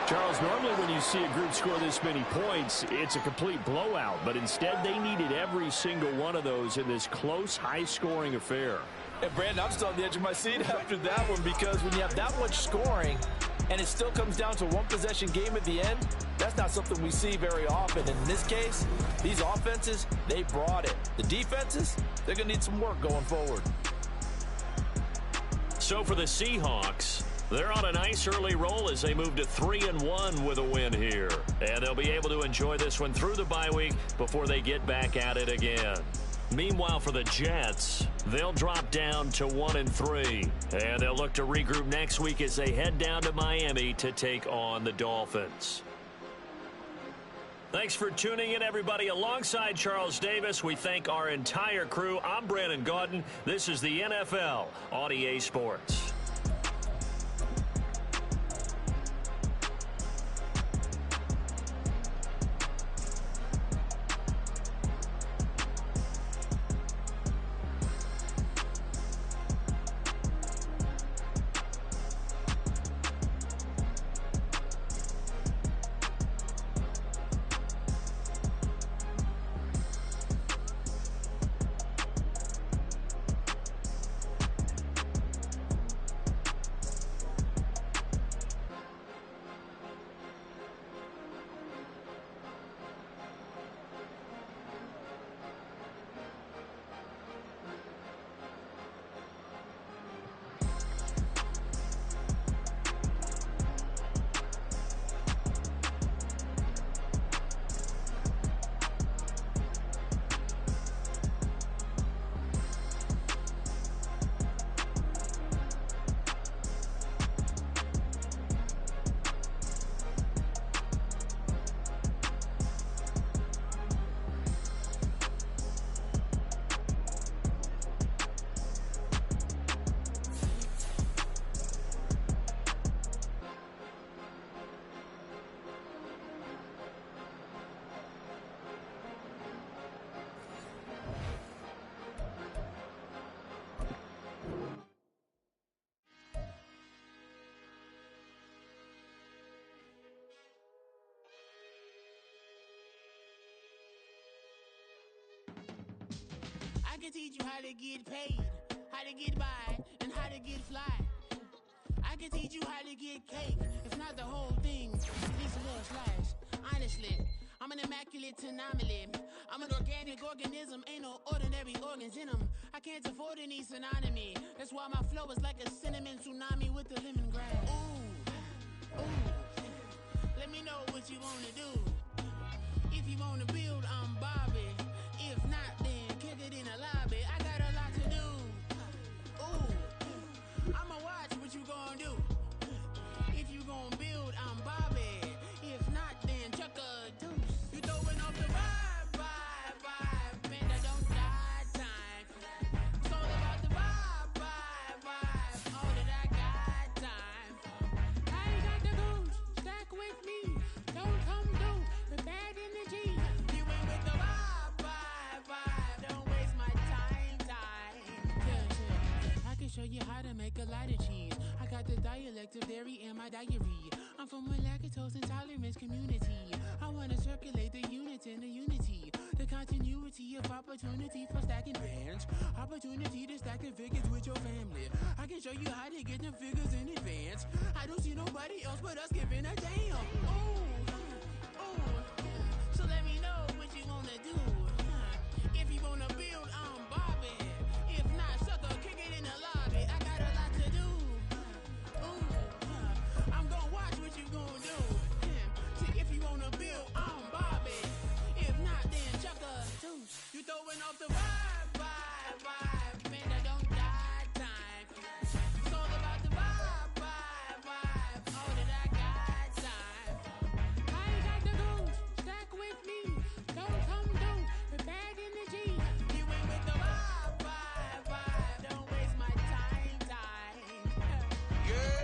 Charles, normally when you see a group score this many points, it's a complete blowout. But instead, they needed every single one of those in this close, high-scoring affair. And, Brandon, I'm still on the edge of my seat after that one because when you have that much scoring and it still comes down to a one-possession game at the end, that's not something we see very often. And in this case, these offenses, they brought it. The defenses, they're going to need some work going forward. So for the Seahawks, they're on a nice early roll as they move to 3-1 with a win here. And they'll be able to enjoy this one through the bye week before they get back at it again. Meanwhile, for the Jets, they'll drop down to 1-3. And they'll look to regroup next week as they head down to Miami to take on the Dolphins. Thanks for tuning in, everybody. Alongside Charles Davis, we thank our entire crew. I'm Brandon Gaudin. This is the NFL on EA Sports. I can teach you how to get paid, how to get by, and how to get fly. I can teach you how to get cake, if not the whole thing, at least a little slice. Honestly, I'm an immaculate anomaly. I'm an organic organism, ain't no ordinary organs in them. I can't afford any synonymy. That's why my flow is like a cinnamon tsunami with the lemongrass. Ooh, let me know what you wanna do. If you wanna build, I'm Bobby. If not, then kick it in the lobby. I got a lot to do. Ooh, I'ma watch what you gon' do. If you gon' build, I'm Bobby. If not, then chuck a deuce. You throwing off the vibe. Man, I don't die time. It's all about the vibe. All that I got time. I ain't got the goose. Stack with me. Don't come through with bad energy. You ain't with the vibe. Don't waste my time. Yeah. I can show you how to make a lot of cheese. I got the dialect of dairy in my diary. I'm from a lactose intolerance community. I wanna circulate the units and the unity. The continuity of opportunity for stacking bands. Opportunity to stack the figures with your family. I can show you how to get the figures in advance. I don't see nobody else but us giving a damn. Ooh. So let me know what you wanna do. If you wanna build, I'm Bobby. If not, sucker, kick it in the lobby. I got a lot to do. Ooh, I'm gonna watch what you gonna do. See, if you wanna build, I'm Bobby. If not, then chuck a deuce. You throwing off the vibe. Man, I don't die time. It's all about the vibe. All that I got time. I ain't got the goose. Stack with me. Don't come through with bad energy. You ain't with the vibe. Don't waste my time. Yeah,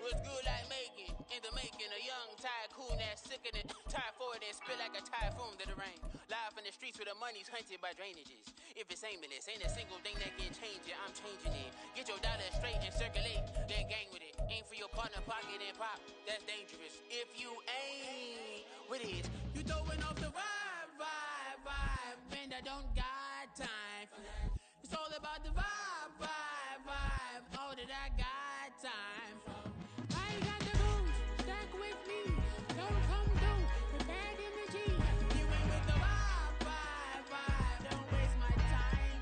what's good like making? In the making, a young tycoon that's sickening. Tide forward and spit like a typhoon to the rain. Live in the streets where the money's hunted by drainages. If it's aimless, ain't a single thing that can change it. I'm changing it. Get your dollar straight and circulate, then gang with it. Aim for your partner, pocket and pop. That's dangerous. If you ain't with it, you throwing off the vibe. Man, I don't got time. It's all about the vibe. All that I got time. I ain't got the goose. Stack with me. Don't come through with bad energy. You ain't with the vibe. Don't waste my time.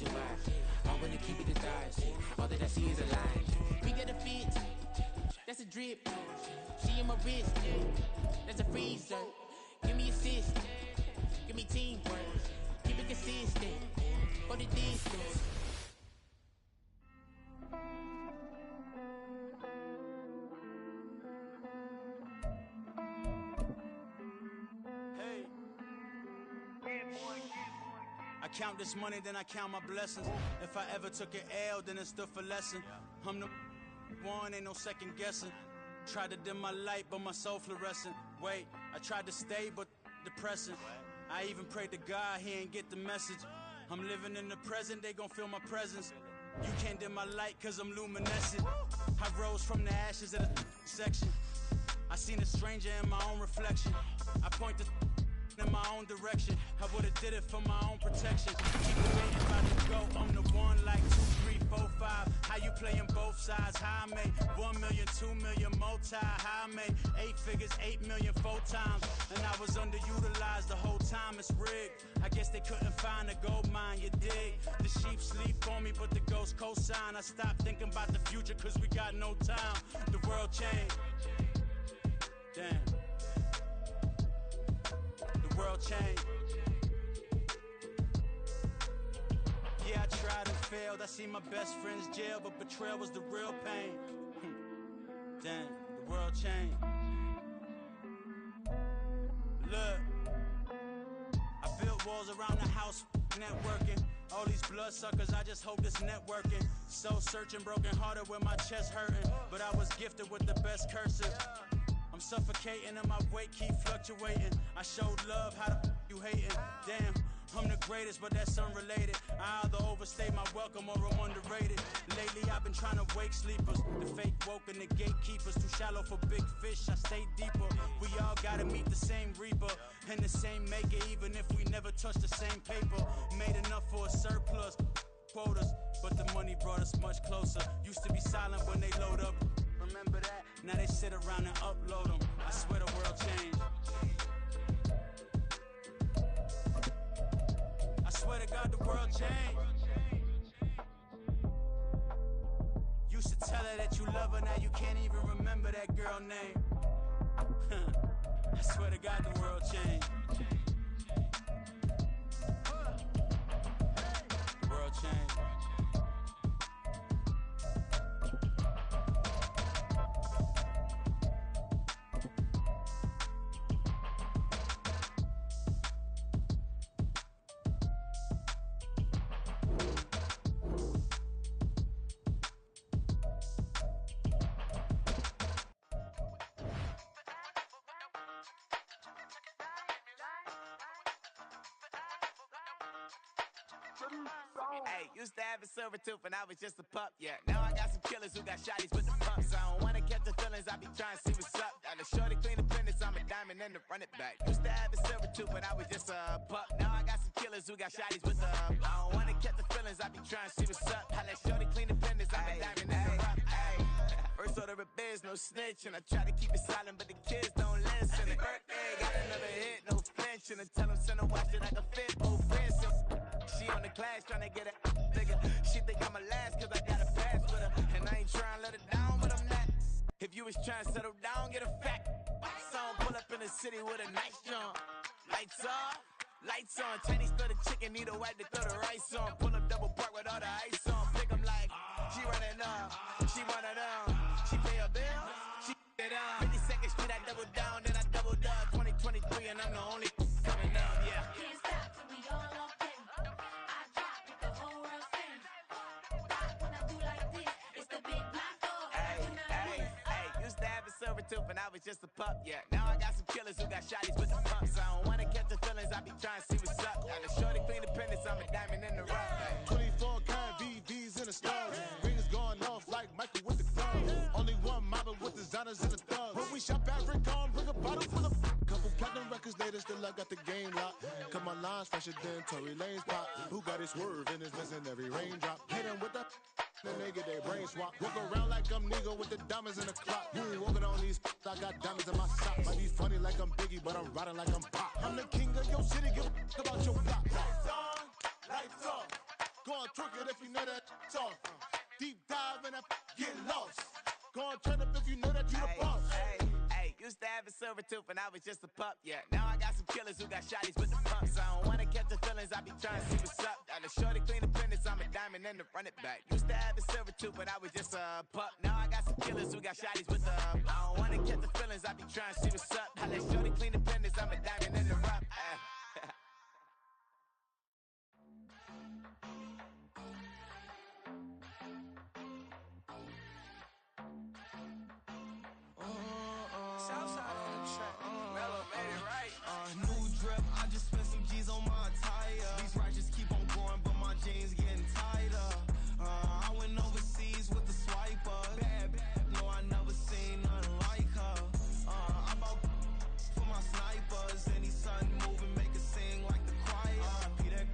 survive. I wanna keep it the thighs. All that I see is a lie. We got a fit, that's a drip. She in my wrist, that's a freezer. Give me assist, give me teamwork. Keep it consistent, go the distance. I count this money, then I count my blessings. If I ever took an L, then it stood for lesson. I'm the one, ain't no second guessing. Tried to dim my light, but my soul fluorescent. Wait, I tried to stay, but depressing. I even prayed to God, he ain't get the message. I'm living in the present, they gon' feel my presence. You can't dim my light, cause I'm luminescent. I rose from the ashes of the section. I seen a stranger in my own reflection. I point the in my own direction. I would've did it for my own protection. Keep debating about to go. I'm the one like 2, 3, 4, 5. How you playing both sides? How I made 1 million, 2 million multi. How I made 8 figures, 8 million 4 times. And I was underutilized the whole time. It's rigged. I guess they couldn't find a gold mine. You dig? The sheep sleep on me, but the ghost cosign. I stopped thinking about the future, cause we got no time. The world changed. Damn. The world changed. Yeah, I tried and failed. I see my best friends jail, but betrayal was the real pain. Damn, the world changed. Look, I built walls around the house, networking. All these bloodsuckers, I just hope this networking. Soul searching, broken hearted with my chest hurting. But I was gifted with the best cursive. I'm suffocating and my weight keep fluctuating. I showed love, how the you hating? Damn, I'm the greatest, but that's unrelated. I either overstay my welcome or I'm underrated. Lately I've been trying to wake sleepers. The fake woke and the gatekeepers. Too shallow for big fish, I stay deeper. We all gotta meet the same reaper and the same maker, even if we never touch the same paper. Made enough for a surplus quotas, but the money brought us much closer. Used to be silent when they load up. Remember that? Now they sit around and upload them. I swear the world changed. I swear to God the world changed. Used to tell her that you love her, now you can't even remember that girl name. I swear to God the world changed. The world changed. Hey, used to have a silver tooth when I was just a pup, yeah. Now I got some killers who got shotties with the pumps. I don't wanna catch the feelings, I be trying to see what's up. Got a shorty clean the business, I'm a diamond and to run it back. Used to have a silver tooth when I was just a pup. Now I got some killers who got shotties with the I don't wanna catch the feelings, I be trying to see what's up. I let shorty clean the business, I'm a diamond and to run it. First order of biz, no snitch, and I try to keep it silent, but the kids don't listen. And birthday, got another hit, no flinch, and I tell them send a watch that I can fit both wrists. She on the class trying to get it nigga. She think I'm a last cause I got a pass with her. And I ain't trying to let her down, but I'm not. If you was trying to settle down, get a fact. Someone pull up in the city with a nice jump. Lights off, lights on. Chinese throw the chicken, need a wipe to throw the rice on. Pull up double park with all the ice on. Pick 'em like, she running up, she running up. She pay her bill, she it up. 52nd Street, I double down, then I doubled up. 2023 and I'm the only coming up, yeah. Can't stop till we all locked in. I drop it, the whole world spin. Rock when I do like this, it's the big black door. Hey, used to have a silver tooth when I was just a pup, yeah. Now I got some killers who got shotties with the pumps. I don't wanna catch the feelings, I be trying to see what's up. Got a shorty clean the pendants, I'm a diamond in the rough. 24 karat VVs in the stars. Rings going off like Michael with the gloves. Only one mobbing with designers in the thugs. When we shop at Rick on, bring a bottle full of couple platinum records later, still I got the game locked. Cut my lines fresher than Tory Lane's pop. Who got his swerve and is missing every raindrop. Hit him with that, then they get their brain swap. Walk around like I'm nigga with the diamonds in the clock. You ain't walking on these, I got diamonds in my socks. Might be funny like I'm Biggie, but I'm riding like I'm Pop. I'm the king of your city, give a about your block. Lights on, lights off. Going twerk it if you know that talk. Deep dive and get lost. Go and turn up if you know that you the boss. Hey, used to have a silver tooth and I was just a pup, yeah. Now I got some killers who got shotties with the pumps. I don't wanna catch the feelings, I be trying to see what's up. Now the shorty clean the business, I'm a diamond and to run it back. Used to have a silver tooth, but I was just a pup. Now I got some killers who got shotties with the I don't wanna catch the feelings, I be trying to see what's up. Now that shorty clean the business, I'm a diamond and to run. Southside on the track. Mellow made it right. New drip, I just spent some G's on my attire. These righteous keep on going, but my jeans getting tighter. I went overseas with the swiper. Bad, no, I never seen nothing like her. I bought for my snipers. Any son moving, make it sing like the choir. Peter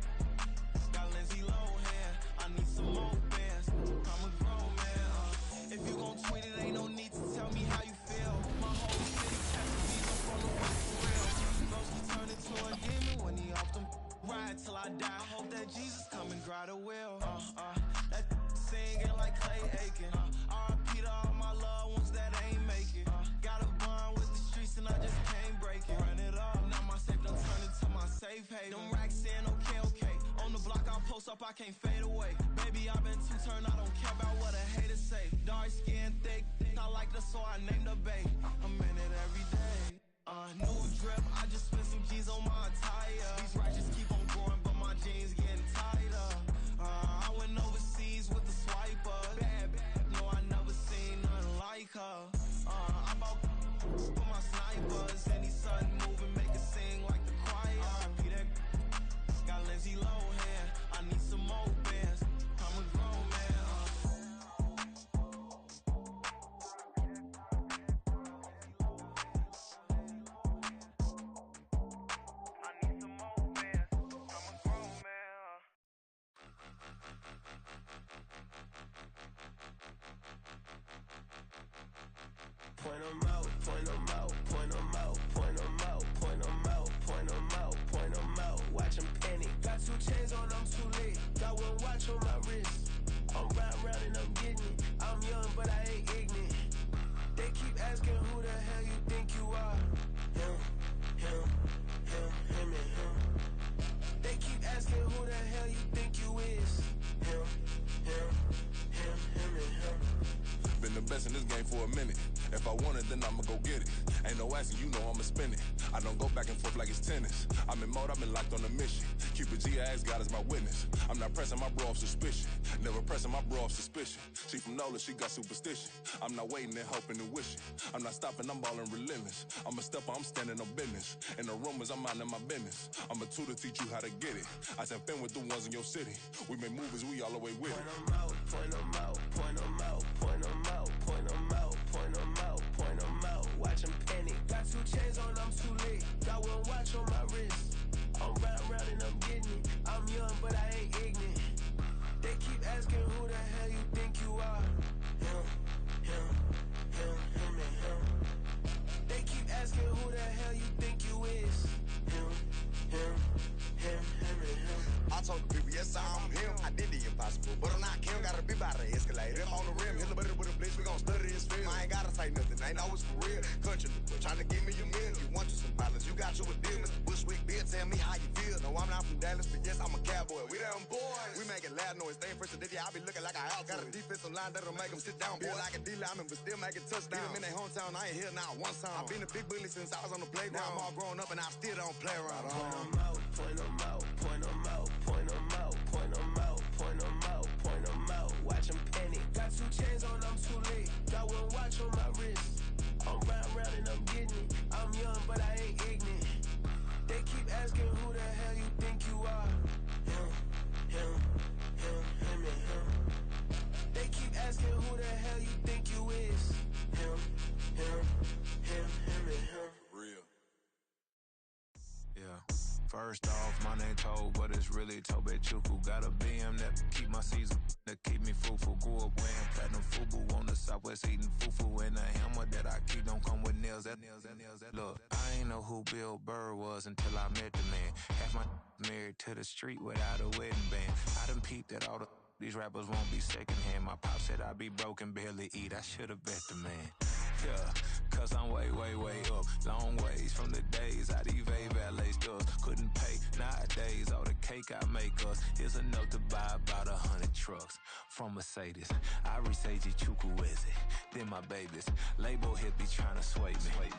got Lindsay Lohan. I need some more bands. I'm a grown man. If you gon' tweet it, ain't no need to tell me how you feel. My whole city catching bees, I'm from the west for real. Broski turned into a demon when he off them. Ride till I die. I hope that Jesus come and grind a wheel. That singing like Clay Aiken. R.I.P. to all my loved ones that ain't make it. Got a bond with the streets and I just can't break it. Run it up, now my safe done turned into my safe haven. Them racks in, okay. On the block I post up, I can't fade away. Baby, I've been too turned, I don't care about what a hater say. Dark skin, thick, I like the so I named the babe. I'm in it every day. New drip, I just spent some G's on my attire. These righteous keep on growing, but my jeans getting tighter. I went overseas with the swiper. Bad, no, I never seen nothing like her. I bought for my snipers. Any son moving, make it sing like the choir. Peter got Lindsay Lohan. I need some more bands. I'm a grown man. Point 'em out, point 'em out, point 'em out, point 'em out, point 'em out, point 'em out, point 'em out. Watch 'em panic. Got 2 chains on, I'm too late. Got 1 watch on my wrist. I'm round and I'm getting it. I'm young, but I ain't ignorant. They keep asking who the hell you think you are. Him, and him. They keep asking who the hell you think you is. Him, and him. Been the best in this game for a minute. If I want it, then I'ma go get it. Ain't no asking, you know I'ma spin it. I don't go back and forth like it's tennis. I'm in mode, I've been locked on a mission. Keep a G, I ask God as my witness. I'm not pressing my bro off suspicion. Never pressing my bro off suspicion. She from Nola, she got superstition. I'm not waiting and hoping and wishing. I'm not stopping, I'm balling relentless. I'm a stepper, I'm standing on business. In the rumors, I'm minding my business. I'm a tutor, teach you how to get it. I said, been with the ones in your city. We make movies, we all the way with it. Point 'em out, point 'em out, point 'em out, point 'em out, point 'em out, point 'em out, point 'em out. Watch 'em panic. Got 2 chains on, I'm too late. Got 1 watch on my wrist. I'm round and I'm getting it. I'm young, but I ain't ignorant. They keep asking who the hell you think you are. Him, and him. They keep asking who the hell you think you is. Him, and him. I told the people, yes, I'm him. I did the impossible, but I'm not Kim. Gotta be by the escalator. Him on the rim, hit the butter with a blitz. We gon' study his film. I ain't gotta say nothing, ain't always for real. Country, trying to give me a meal. You want you some violence, you got you a deal. Mr. Bushwick, Bill, tell me how you feel. No, I'm not from Dallas, but yes, I'm a cowboy. We them boys. We making loud noise. Stay fresh to I be looking like a house. Got a defensive line that'll make them sit down. Feel like a D-lineman, but still making touchdowns. Beat them in their hometown, I ain't here now one time. I been a big bully since I was on the playground. Now I'm all grown up and I still don't play around. Point 'em out, point 'em out, point 'em out, point 'em out, point 'em out, point 'em out, point 'em out. Watch 'em panic. Got 2 chains on, I'm too late. Got 1 watch on my wrist. I'm round and I'm getting it. I'm young, but I ain't ignorant. They keep asking who the hell you think you are. Him, and him. They keep asking who the hell you think you is. Him, and him. Real. Yeah. First off, my name Toad, but it's really Tobe Chuku. Got a BM that keep my season, that keep me fruitful. Grew up wearing platinum FUBU on the southwest eating fufu. And the hammer that I keep don't come with nails. Look, I ain't know who Bill Burr was until I met the man. Half my married to the street without a wedding band. I done peeped at all these rappers won't be secondhand. My pop said I'd be broken, barely eat. I should've bet the man. Yeah, cause I'm way, way, way up. Long ways from the days I these valet stores couldn't pay. Nowadays, all the cake I make us is enough to buy about 100 trucks from Mercedes. I resage Chukwueze, then my babies. Label hit be trying to sway me.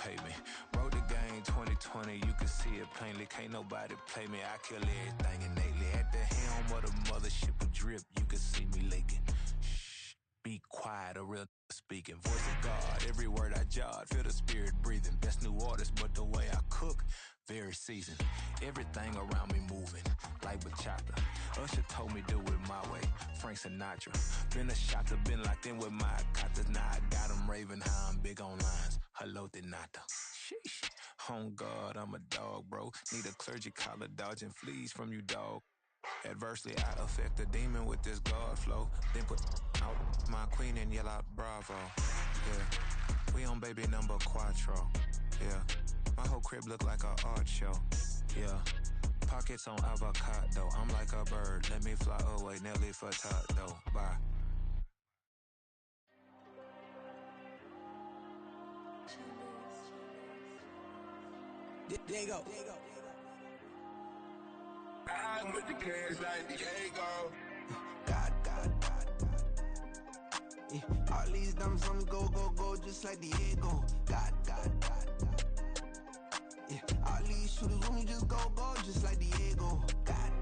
Pay me. Wrote the game 2020, you can see it plainly. Can't nobody play me. I kill everything innately. At the helm of the mothership with drip, you can see me leaking. Shh, be quiet, a real speaking. Voice of God, every word I jot, feel the spirit breathing. Best new artist, but the way I cook, very seasoned. Everything around me moving, like bachata. Usher told me do it my way, Frank Sinatra. Been a shotter, been locked in with my cotters. Now I got them raving how I'm big on lines. Hello, Denata. Sheesh. On God, I'm a dog, bro. Need a clergy collar, dodging fleas from you, dog. Adversely, I affect the demon with this God flow. Then put out my queen and yell out bravo. Yeah, we on baby number quattro. Yeah, my whole crib look like a art show. Yeah, pockets on avocado. I'm like a bird, let me fly away. Nelly Furtado, bye. Diego. I'm with the cash like Diego. God. Yeah, all these diamonds on me go, just like Diego. God. Yeah, all these shooters with me just go, just like Diego. God.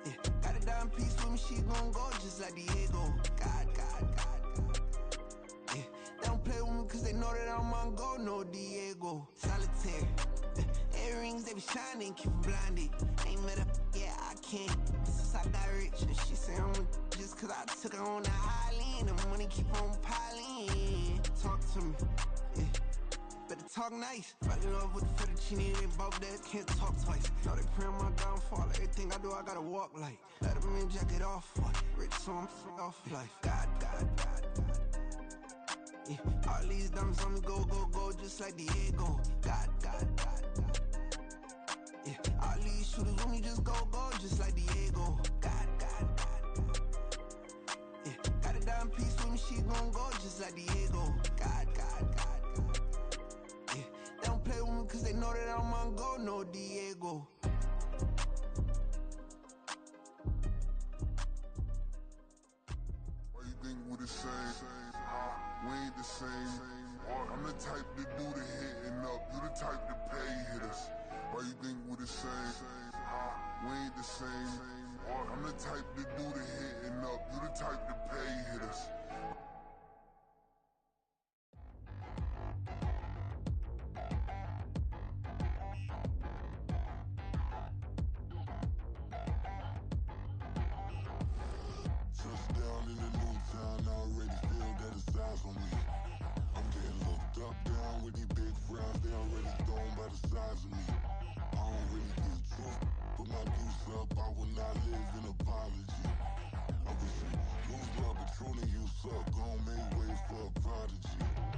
Yeah, got a dime piece with me, she gon' go just like Diego. God. Yeah, they don't play with me cause they know that I'm on go, no Diego. Solitaire. Earrings, they be shining, keep them blinded. Ain't met up, yeah, I can't. Since I got rich, and she say I'm a just cause I took her on the island. The money keep on piling. Talk to me, yeah. Better talk nice. Fucking up with the fettuccine, they both dead, can't talk twice. Know they pray on my downfall, everything I do, I gotta walk like. Let them in, jacket off, rich, so I'm off life. God. Yeah, all these diamonds on me go, just like Diego. God. Yeah, all these shooters with me just go, just like Diego. God. Yeah, got a dime piece with me, she gon' go just like Diego. God. Yeah, they don't play with me cause they know that I'm on go, no Diego. Why you think we the same? We ain't the same. I'm the type to do the hitting up, you the type to pay hitters. Why you think we the same? We ain't the same. I'm the type to do the hitting up, you the type to pay hitters. Touchdown in the new town, I already feel that it's eyes on me. I'm getting looked up, down with these big frowns, they already thrown by the size of me. I don't really give truth, put my deuce up, I will not live in apology. I wish you lose love, but truly you suck, gon' make way for a prodigy.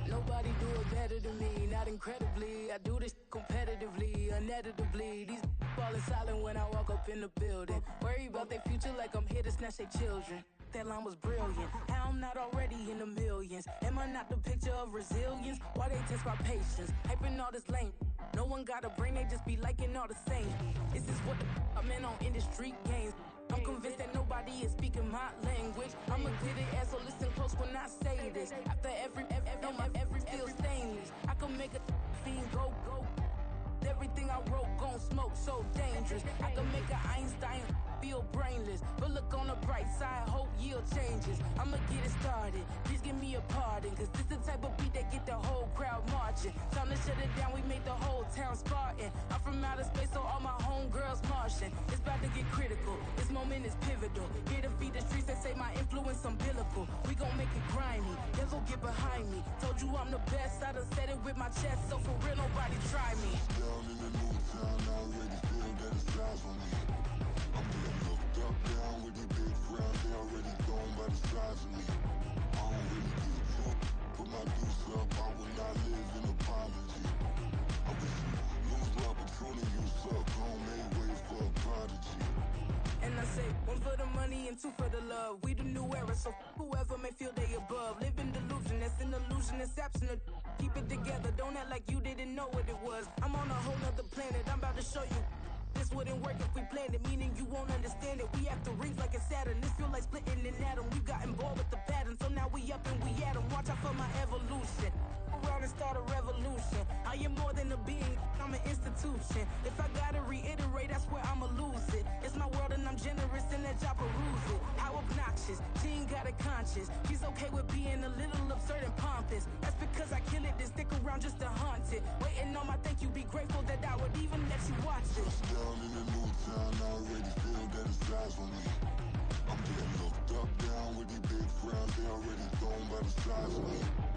Nobody do it better than me, not incredibly. I do this competitively, uneditably. These falling silent when I walk up in the building. Worry about their future like I'm here to snatch their children. That line was brilliant. How I'm not already in the millions. Am I not the picture of resilience? Why they test my patience? Hyping all this lame. No one got a brain, they just be liking all the same. This is what I'm in on industry games. I'm convinced that nobody is speaking my language. I'ma get it, ass, so listen close when I say this. After every feel stainless. I can make a fiend go. Everything I wrote gon' smoke, so dangerous. I can make an Einstein feel brainless. But look on the bright side, hope yield changes. I'ma get it started, please give me a pardon. Cause this the type of beat that get the whole crowd marching. Time to shut it down, we made the whole town Spartan. I'm from outer space, so all my homegirls Martian. It's about to get critical, this moment is pivotal. Here to feed the streets, they say my influence umbilical. We gon' make it grimy, never get behind me. Told you I'm the best, I done said it with my chest. So for real, nobody try me. Down in the new town, I already feel that it's eyes on me. I'm getting looked up, down with these big frowns, they already thrown by the size of me. I don't really give a fuck, put my deuce love. We the new era, so whoever may feel they above. Live in delusion, that's an illusion, it's absent. Keep it together, don't act like you didn't know what it was. I'm on a whole nother planet, I'm about to show you. This wouldn't work if we planned it, meaning you won't understand it. We have to rings like a Saturn. This feel like splitting an atom. You got involved with the pattern, so now we up and we at 'em. Watch out for my evolution. Around and start a revolution. I am more than a being, I'm an institution. If I gotta reiterate, that's where I'ma lose it. It's my world and I'm generous and that job peruse it. How obnoxious, she ain't got a conscience. She's okay with being a little absurd and pompous. That's because I kill it, then stick around just to haunt it. Waiting on my thank you, be grateful that I would even let you watch it. Down in the new town, I already feel that it's eyes on me. I'm getting looked up, down with these big frowns, they already thrown by the size of me.